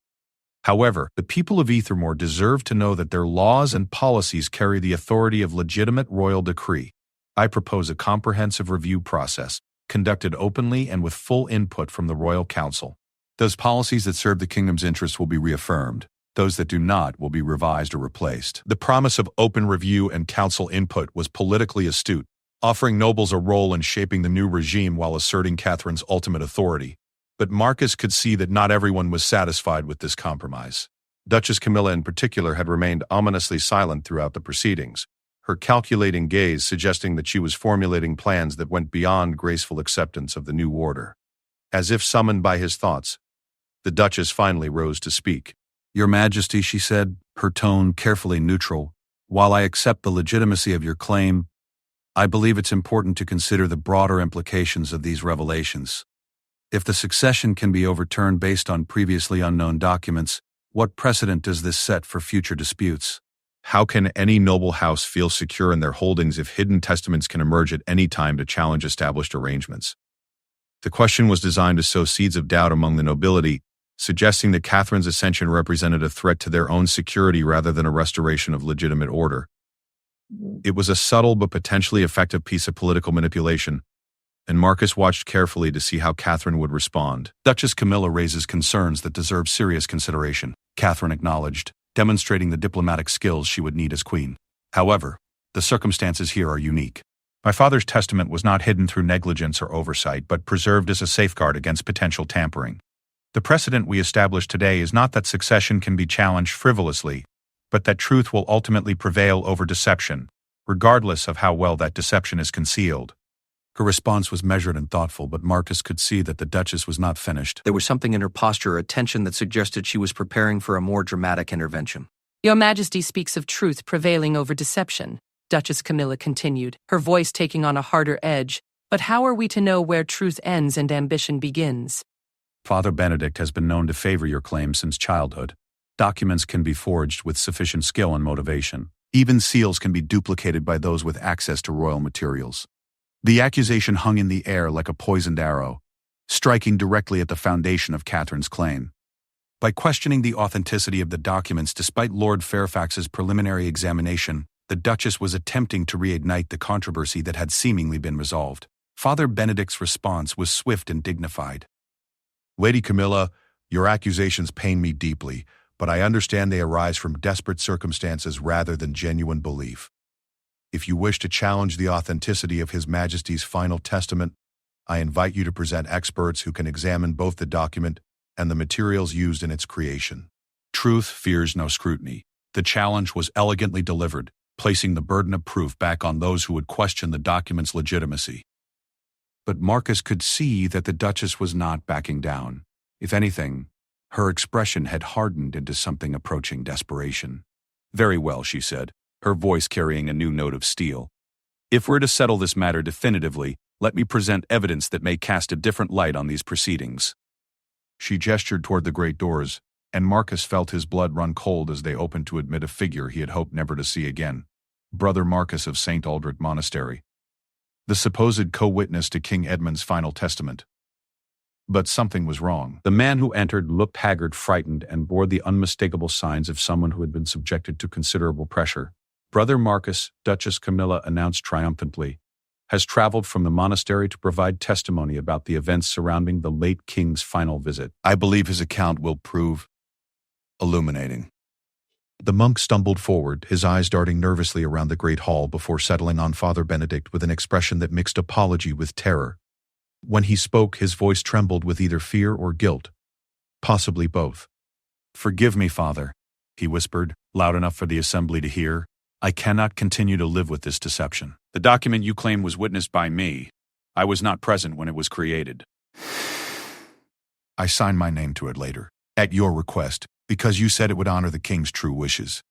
However, the people of Ethermore deserve to know that their laws and policies carry the authority of legitimate royal decree. I propose a comprehensive review process, conducted openly and with full input from the Royal Council. Those policies that serve the kingdom's interests will be reaffirmed. Those that do not will be revised or replaced. The promise of open review and council input was politically astute, offering nobles a role in shaping the new regime while asserting Catherine's ultimate authority. But Marcus could see that not everyone was satisfied with this compromise. Duchess Camilla in particular had remained ominously silent throughout the proceedings, her calculating gaze suggesting that she was formulating plans that went beyond graceful acceptance of the new order. As if summoned by his thoughts, the Duchess finally rose to speak. Your Majesty, she said, her tone carefully neutral, while I accept the legitimacy of your claim, I believe it's important to consider the broader implications of these revelations. If the succession can be overturned based on previously unknown documents, what precedent does this set for future disputes? How can any noble house feel secure in their holdings if hidden testaments can emerge at any time to challenge established arrangements? The question was designed to sow seeds of doubt among the nobility, suggesting that Catherine's ascension represented a threat to their own security rather than a restoration of legitimate order. It was a subtle but potentially effective piece of political manipulation, and Marcus watched carefully to see how Catherine would respond. Duchess Camilla raises concerns that deserve serious consideration, Catherine acknowledged, demonstrating the diplomatic skills she would need as queen. However, the circumstances here are unique. My father's testament was not hidden through negligence or oversight, but preserved as a safeguard against potential tampering. The precedent we establish today is not that succession can be challenged frivolously, but that truth will ultimately prevail over deception, regardless of how well that deception is concealed. Her response was measured and thoughtful, but Marcus could see that the Duchess was not finished. There was something in her posture or tension that suggested she was preparing for a more dramatic intervention. Your Majesty speaks of truth prevailing over deception, Duchess Camilla continued, her voice taking on a harder edge. But how are we to know where truth ends and ambition begins? Father Benedict has been known to favor your claim since childhood. Documents can be forged with sufficient skill and motivation. Even seals can be duplicated by those with access to royal materials. The accusation hung in the air like a poisoned arrow, striking directly at the foundation of Catherine's claim. By questioning the authenticity of the documents despite Lord Fairfax's preliminary examination, the Duchess was attempting to reignite the controversy that had seemingly been resolved. Father Benedict's response was swift and dignified. Lady Camilla, your accusations pain me deeply, but I understand they arise from desperate circumstances rather than genuine belief. If you wish to challenge the authenticity of His Majesty's final testament, I invite you to present experts who can examine both the document and the materials used in its creation. Truth fears no scrutiny. The challenge was elegantly delivered, placing the burden of proof back on those who would question the document's legitimacy. But Marcus could see that the Duchess was not backing down. If anything, her expression had hardened into something approaching desperation. Very well, she said, her voice carrying a new note of steel. If we're to settle this matter definitively, let me present evidence that may cast a different light on these proceedings. She gestured toward the great doors, and Marcus felt his blood run cold as they opened to admit a figure he had hoped never to see again. Brother Marcus of St. Aldrich Monastery, the supposed co-witness to King Edmund's final testament. But something was wrong. The man who entered looked haggard, frightened, and bore the unmistakable signs of someone who had been subjected to considerable pressure. Brother Marcus, Duchess Camilla announced triumphantly, has traveled from the monastery to provide testimony about the events surrounding the late king's final visit. I believe his account will prove illuminating. The monk stumbled forward, his eyes darting nervously around the great hall before settling on Father Benedict with an expression that mixed apology with terror. When he spoke, his voice trembled with either fear or guilt, possibly both. Forgive me, Father, he whispered, loud enough for the assembly to hear. I cannot continue to live with this deception. The document you claim was witnessed by me. I was not present when it was created. I signed my name to it later, at your request, because you said it would honor the king's true wishes.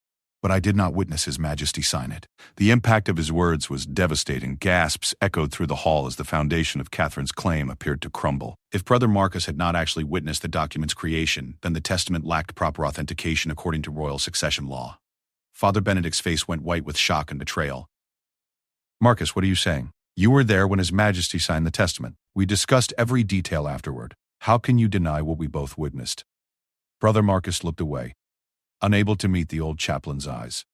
But I did not witness His Majesty sign it. The impact of his words was devastating. Gasps echoed through the hall as the foundation of Catherine's claim appeared to crumble. If Brother Marcus had not actually witnessed the document's creation, then the testament lacked proper authentication according to royal succession law. Father Benedict's face went white with shock and betrayal. Marcus, what are you saying? You were there when His Majesty signed the testament. We discussed every detail afterward. How can you deny what we both witnessed?" Brother Marcus looked away, unable to meet the old chaplain's eyes.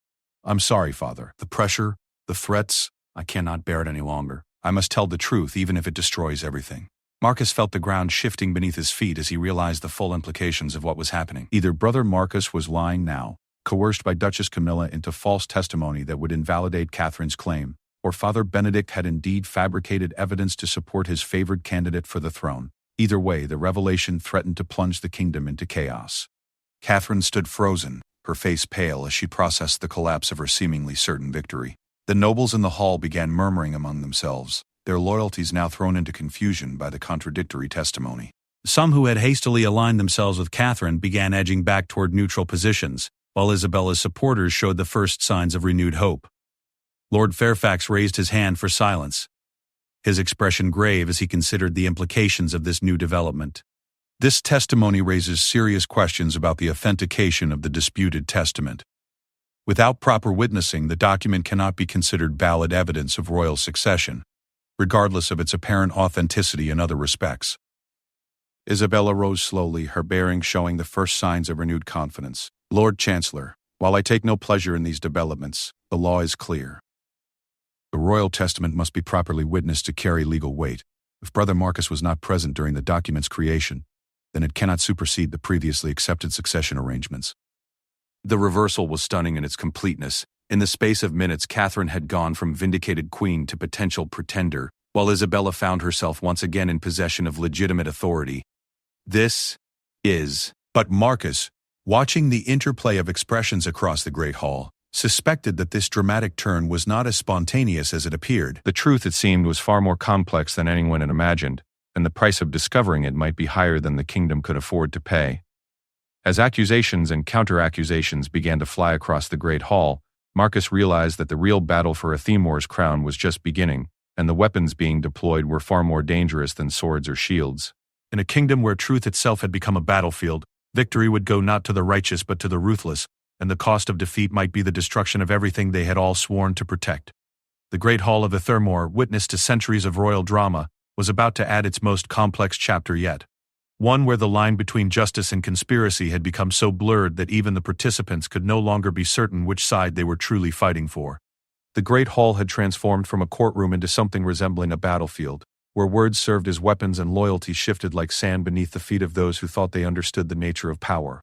"I'm sorry, Father. The pressure, the threats, I cannot bear it any longer. I must tell the truth even if it destroys everything." Marcus felt the ground shifting beneath his feet as he realized the full implications of what was happening. Either Brother Marcus was lying now, coerced by Duchess Camilla into false testimony that would invalidate Catherine's claim, or Father Benedict had indeed fabricated evidence to support his favored candidate for the throne. Either way, the revelation threatened to plunge the kingdom into chaos. Catherine stood frozen, her face pale as she processed the collapse of her seemingly certain victory. The nobles in the hall began murmuring among themselves, their loyalties now thrown into confusion by the contradictory testimony. Some who had hastily aligned themselves with Catherine began edging back toward neutral positions, while Isabella's supporters showed the first signs of renewed hope. Lord Fairfax raised his hand for silence, his expression grave as he considered the implications of this new development. This testimony raises serious questions about the authentication of the disputed testament. Without proper witnessing, the document cannot be considered valid evidence of royal succession, regardless of its apparent authenticity in other respects. Isabella rose slowly, her bearing showing the first signs of renewed confidence. "Lord Chancellor, while I take no pleasure in these developments, the law is clear. The royal testament must be properly witnessed to carry legal weight. If Brother Marcus was not present during the document's creation, then it cannot supersede the previously accepted succession arrangements." The reversal was stunning in its completeness. In the space of minutes, Catherine had gone from vindicated queen to potential pretender, while Isabella found herself once again in possession of legitimate authority. But Marcus, watching the interplay of expressions across the great hall, suspected that this dramatic turn was not as spontaneous as it appeared. The truth, it seemed, was far more complex than anyone had imagined, and the price of discovering it might be higher than the kingdom could afford to pay. As accusations and counter-accusations began to fly across the great hall, Marcus realized that the real battle for Athemor's crown was just beginning, and the weapons being deployed were far more dangerous than swords or shields. In a kingdom where truth itself had become a battlefield, victory would go not to the righteous but to the ruthless, and the cost of defeat might be the destruction of everything they had all sworn to protect. The great hall of Athemor, witness to centuries of royal drama, was about to add its most complex chapter yet. One where the line between justice and conspiracy had become so blurred that even the participants could no longer be certain which side they were truly fighting for. The great hall had transformed from a courtroom into something resembling a battlefield, where words served as weapons and loyalty shifted like sand beneath the feet of those who thought they understood the nature of power.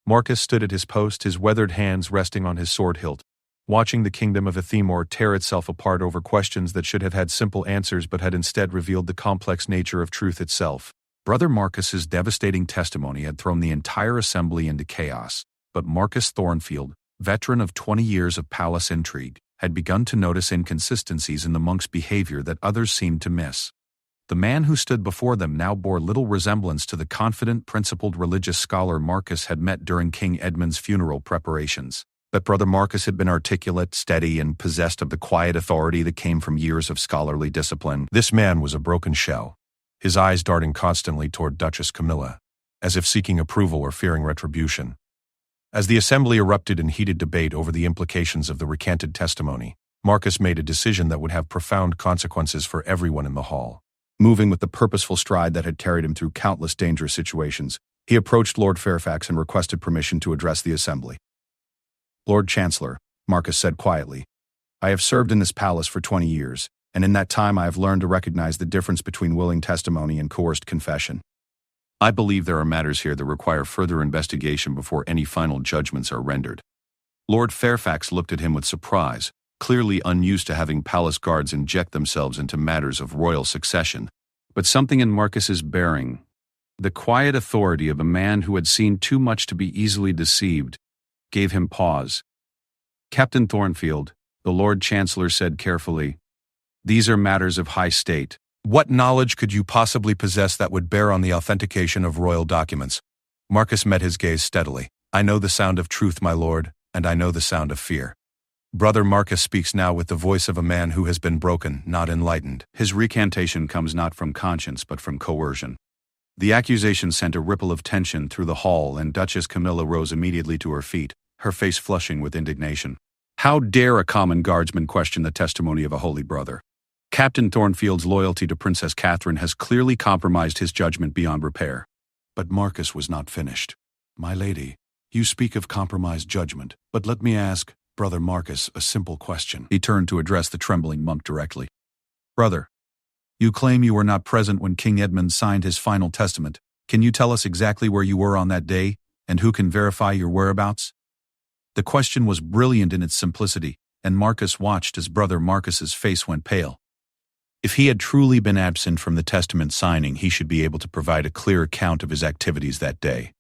Marcus stood at his post, his weathered hands resting on his sword hilt, watching the kingdom of Athemor tear itself apart over questions that should have had simple answers but had instead revealed the complex nature of truth itself. Brother Marcus's devastating testimony had thrown the entire assembly into chaos, but Marcus Thornfield, veteran of 20 years of palace intrigue, had begun to notice inconsistencies in the monk's behavior that others seemed to miss. The man who stood before them now bore little resemblance to the confident, principled religious scholar Marcus had met during King Edmund's funeral preparations. But Brother Marcus had been articulate, steady, and possessed of the quiet authority that came from years of scholarly discipline. This man was a broken shell, his eyes darting constantly toward Duchess Camilla, as if seeking approval or fearing retribution. As the assembly erupted in heated debate over the implications of the recanted testimony, Marcus made a decision that would have profound consequences for everyone in the hall. Moving with the purposeful stride that had carried him through countless dangerous situations, he approached Lord Fairfax and requested permission to address the assembly. "Lord Chancellor," Marcus said quietly, "I have served in this palace for 20 years, and in that time I have learned to recognize the difference between willing testimony and coerced confession. I believe there are matters here that require further investigation before any final judgments are rendered." Lord Fairfax looked at him with surprise, clearly unused to having palace guards inject themselves into matters of royal succession. But something in Marcus's bearing, the quiet authority of a man who had seen too much to be easily deceived, gave him pause. "Captain Thornfield," the Lord Chancellor said carefully, "these are matters of high state. What knowledge could you possibly possess that would bear on the authentication of royal documents?" Marcus met his gaze steadily. "I know the sound of truth, my lord, and I know the sound of fear. Brother Marcus speaks now with the voice of a man who has been broken, not enlightened. His recantation comes not from conscience but from coercion." The accusation sent a ripple of tension through the hall, and Duchess Camilla rose immediately to her feet, her face flushing with indignation. "How dare a common guardsman question the testimony of a holy brother? Captain Thornfield's loyalty to Princess Catherine has clearly compromised his judgment beyond repair. But Marcus was not finished. My lady, you speak of compromised judgment, but let me ask, Brother Marcus, a simple question. He turned to address the trembling monk directly. Brother, you claim you were not present when King Edmund signed his final testament. Can you tell us exactly where you were on that day, and who can verify your whereabouts? The question was brilliant in its simplicity, and Marcus watched as Brother Marcus's face went pale. If he had truly been absent from the testament signing, he should be able to provide a clear account of his activities that day.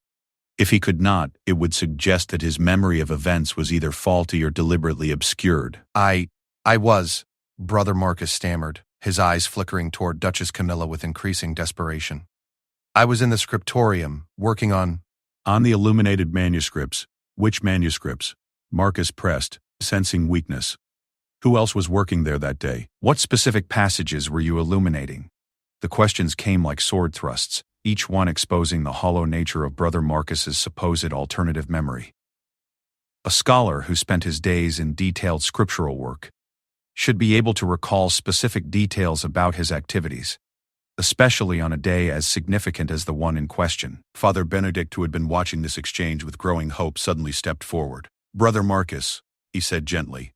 If he could not, it would suggest that his memory of events was either faulty or deliberately obscured. I was, Brother Marcus stammered, his eyes flickering toward Duchess Camilla with increasing desperation. I was in the scriptorium, working on the illuminated manuscripts. Which manuscripts? Marcus pressed, sensing weakness. Who else was working there that day? What specific passages were you illuminating? The questions came like sword thrusts, each one exposing the hollow nature of Brother Marcus's supposed alternative memory. A scholar who spent his days in detailed scriptural work should be able to recall specific details about his activities, especially on a day as significant as the one in question. Father Benedict, who had been watching this exchange with growing hope, suddenly stepped forward. Brother Marcus, he said gently,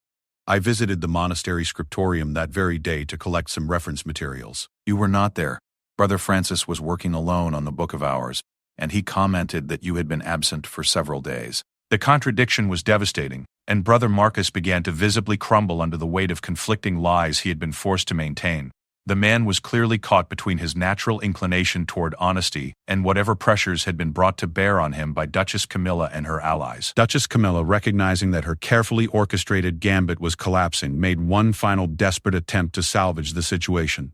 I visited the monastery scriptorium that very day to collect some reference materials. You were not there. Brother Francis was working alone on the Book of Hours, and he commented that you had been absent for several days. The contradiction was devastating, and Brother Marcus began to visibly crumble under the weight of conflicting lies he had been forced to maintain. The man was clearly caught between his natural inclination toward honesty and whatever pressures had been brought to bear on him by Duchess Camilla and her allies. Duchess Camilla, recognizing that her carefully orchestrated gambit was collapsing, made one final desperate attempt to salvage the situation.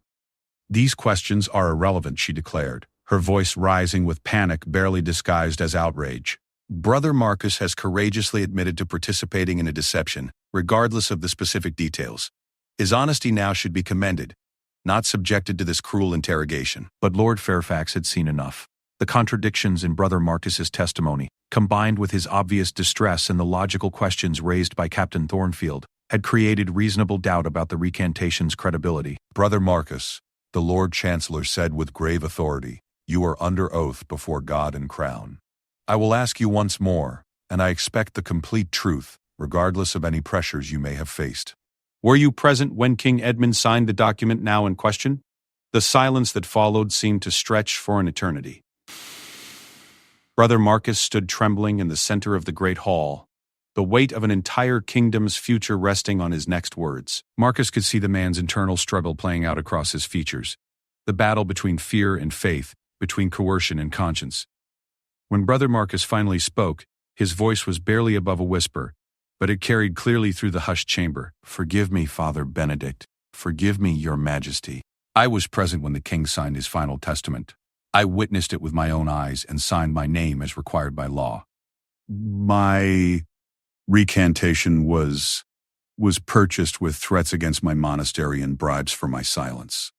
These questions are irrelevant, she declared, her voice rising with panic barely disguised as outrage. Brother Marcus has courageously admitted to participating in a deception, regardless of the specific details. His honesty now should be commended, not subjected to this cruel interrogation. But Lord Fairfax had seen enough. The contradictions in Brother Marcus's testimony, combined with his obvious distress and the logical questions raised by Captain Thornfield, had created reasonable doubt about the recantation's credibility. Brother Marcus, the Lord Chancellor said with grave authority, you are under oath before God and Crown. I will ask you once more, and I expect the complete truth, regardless of any pressures you may have faced. Were you present when King Edmund signed the document now in question? The silence that followed seemed to stretch for an eternity. Brother Marcus stood trembling in the center of the great hall, the weight of an entire kingdom's future resting on his next words. Marcus could see the man's internal struggle playing out across his features, the battle between fear and faith, between coercion and conscience. When Brother Marcus finally spoke, his voice was barely above a whisper, but it carried clearly through the hushed chamber. Forgive me, Father Benedict. Forgive me, Your Majesty. I was present when the king signed his final testament. I witnessed it with my own eyes and signed my name as required by law. My recantation was purchased with threats against my monastery and bribes for my silence.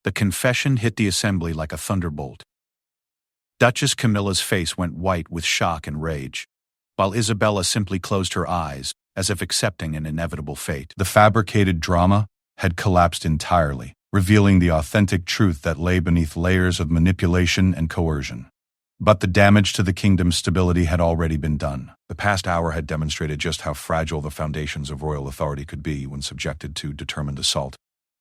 The confession hit the assembly like a thunderbolt. Duchess Camilla's face went white with shock and rage, while Isabella simply closed her eyes, as if accepting an inevitable fate. The fabricated drama had collapsed entirely, revealing the authentic truth that lay beneath layers of manipulation and coercion. But the damage to the kingdom's stability had already been done. The past hour had demonstrated just how fragile the foundations of royal authority could be when subjected to determined assault.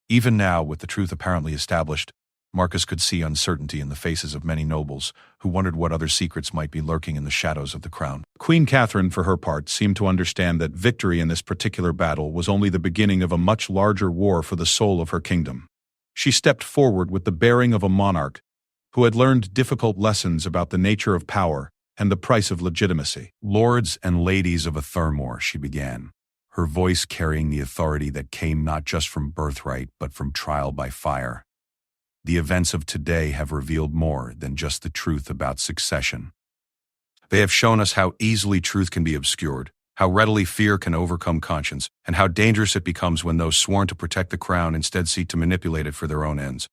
Even now, with the truth apparently established, Marcus could see uncertainty in the faces of many nobles who wondered what other secrets might be lurking in the shadows of the crown. Queen Catherine, for her part, seemed to understand that victory in this particular battle was only the beginning of a much larger war for the soul of her kingdom. She stepped forward with the bearing of a monarch who had learned difficult lessons about the nature of power and the price of legitimacy. Lords and ladies of Thermore, she began, her voice carrying the authority that came not just from birthright but from trial by fire. The events of today have revealed more than just the truth about succession. They have shown us how easily truth can be obscured, how readily fear can overcome conscience, and how dangerous it becomes when those sworn to protect the crown instead seek to manipulate it for their own ends.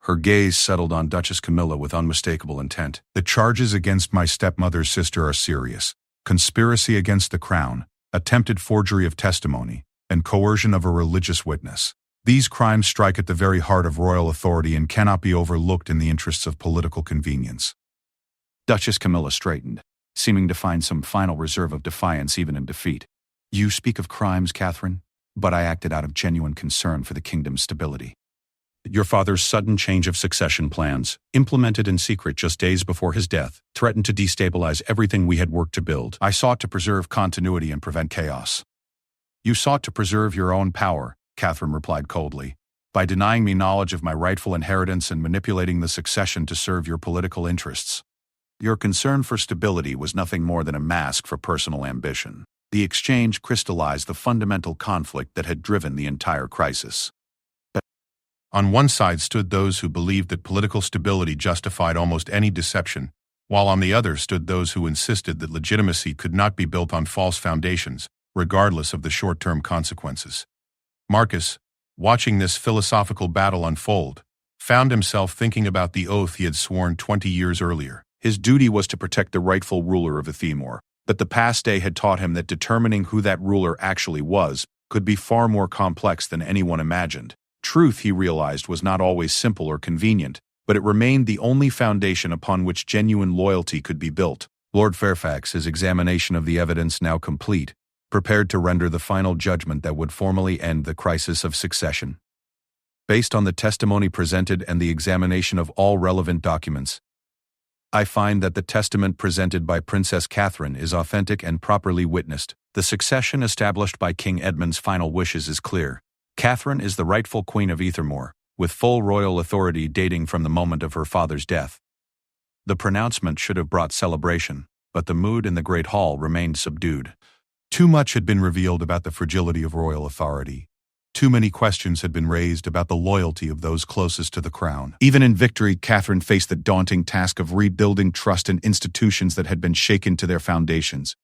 Her gaze settled on Duchess Camilla with unmistakable intent. The charges against my stepmother's sister are serious. Conspiracy against the crown, attempted forgery of testimony, and coercion of a religious witness. These crimes strike at the very heart of royal authority and cannot be overlooked in the interests of political convenience. Duchess Camilla straightened, seeming to find some final reserve of defiance even in defeat. You speak of crimes, Catherine, but I acted out of genuine concern for the kingdom's stability. Your father's sudden change of succession plans, implemented in secret just days before his death, threatened to destabilize everything we had worked to build. I sought to preserve continuity and prevent chaos. You sought to preserve your own power, Catherine replied coldly, by denying me knowledge of my rightful inheritance and manipulating the succession to serve your political interests. Your concern for stability was nothing more than a mask for personal ambition. The exchange crystallized the fundamental conflict that had driven the entire crisis. On one side stood those who believed that political stability justified almost any deception, while on the other stood those who insisted that legitimacy could not be built on false foundations, regardless of the short-term consequences. Marcus, watching this philosophical battle unfold, found himself thinking about the oath he had sworn 20 years earlier. His duty was to protect the rightful ruler of Ethelmore, but the past day had taught him that determining who that ruler actually was could be far more complex than anyone imagined. Truth, he realized, was not always simple or convenient, but it remained the only foundation upon which genuine loyalty could be built. Lord Fairfax, his examination of the evidence now complete, prepared to render the final judgment that would formally end the crisis of succession. Based on the testimony presented and the examination of all relevant documents, I find that the testament presented by Princess Catherine is authentic and properly witnessed. The succession established by King Edmund's final wishes is clear. Catherine is the rightful Queen of Ethelmore, with full royal authority dating from the moment of her father's death. The pronouncement should have brought celebration, but the mood in the Great Hall remained subdued. Too much had been revealed about the fragility of royal authority. Too many questions had been raised about the loyalty of those closest to the crown. Even in victory, Catherine faced the daunting task of rebuilding trust in institutions that had been shaken to their foundations.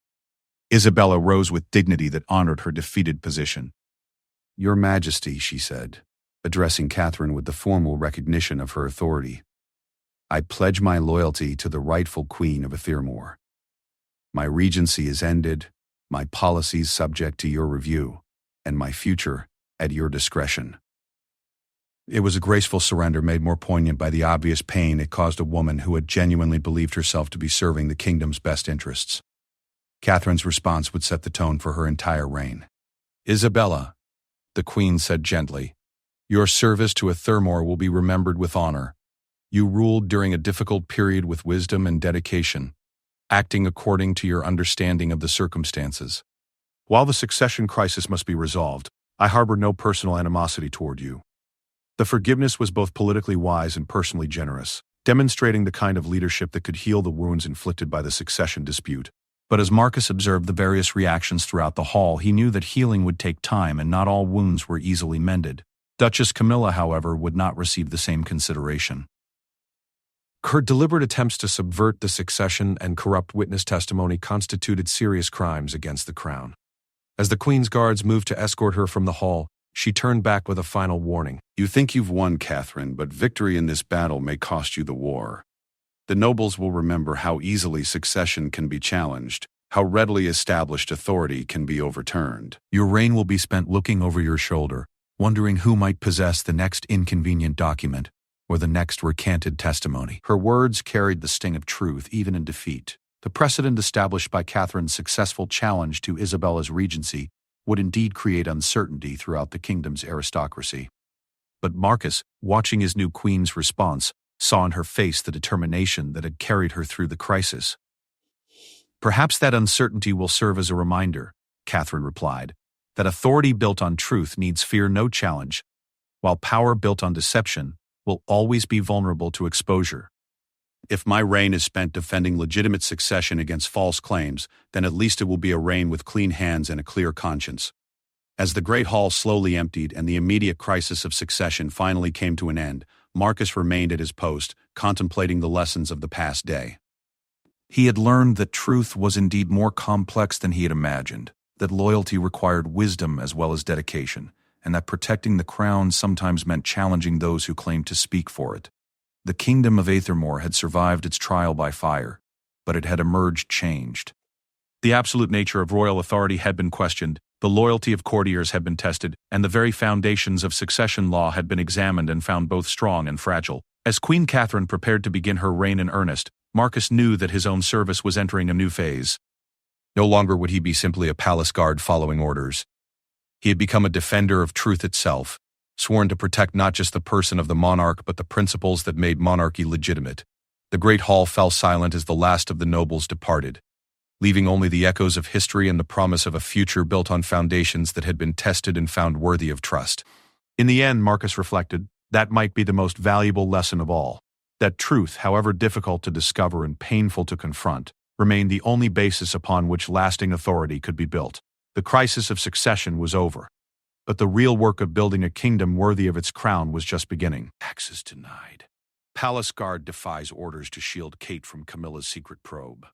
Isabella rose with dignity that honored her defeated position. Your Majesty, she said, addressing Catherine with the formal recognition of her authority, I pledge my loyalty to the rightful Queen of Ethelmore. My regency is ended, my policies subject to your review, and my future at your discretion. It was a graceful surrender made more poignant by the obvious pain it caused a woman who had genuinely believed herself to be serving the kingdom's best interests. Catherine's response would set the tone for her entire reign. Isabella, the Queen said gently, your service to Ethelmore will be remembered with honor. You ruled during a difficult period with wisdom and dedication, acting according to your understanding of the circumstances. While the succession crisis must be resolved, I harbor no personal animosity toward you. The forgiveness was both politically wise and personally generous, demonstrating the kind of leadership that could heal the wounds inflicted by the succession dispute. But as Marcus observed the various reactions throughout the hall, he knew that healing would take time and not all wounds were easily mended. Duchess Camilla, however, would not receive the same consideration. Her deliberate attempts to subvert the succession and corrupt witness testimony constituted serious crimes against the crown. As the Queen's guards moved to escort her from the hall, she turned back with a final warning. You think you've won, Catherine, but victory in this battle may cost you the war. The nobles will remember how easily succession can be challenged, how readily established authority can be overturned. Your reign will be spent looking over your shoulder, wondering who might possess the next inconvenient document or the next recanted testimony. Her words carried the sting of truth even in defeat. The precedent established by Catherine's successful challenge to Isabella's regency would indeed create uncertainty throughout the kingdom's aristocracy. But Marcus, watching his new queen's response, saw in her face the determination that had carried her through the crisis. Perhaps that uncertainty will serve as a reminder, Catherine replied, that authority built on truth needs fear no challenge, while power built on deception will always be vulnerable to exposure. If my reign is spent defending legitimate succession against false claims, then at least it will be a reign with clean hands and a clear conscience. As the Great Hall slowly emptied and the immediate crisis of succession finally came to an end, Marcus remained at his post, contemplating the lessons of the past day. He had learned that truth was indeed more complex than he had imagined, that loyalty required wisdom as well as dedication, and that protecting the crown sometimes meant challenging those who claimed to speak for it. The kingdom of Ethelmore had survived its trial by fire, but it had emerged changed. The absolute nature of royal authority had been questioned, The loyalty of courtiers had been tested, and the very foundations of succession law had been examined and found both strong and fragile. As Queen Catherine prepared to begin her reign in earnest, Marcus knew that his own service was entering a new phase. No longer would he be simply a palace guard following orders. He had become a defender of truth itself, sworn to protect not just the person of the monarch but the principles that made monarchy legitimate. The great hall fell silent as the last of the nobles departed, leaving only the echoes of history and the promise of a future built on foundations that had been tested and found worthy of trust. In the end, Marcus reflected, that might be the most valuable lesson of all. That truth, however difficult to discover and painful to confront, remained the only basis upon which lasting authority could be built. The crisis of succession was over, but the real work of building a kingdom worthy of its crown was just beginning. Access denied. Palace guard defies orders to shield Kate from Camilla's secret probe.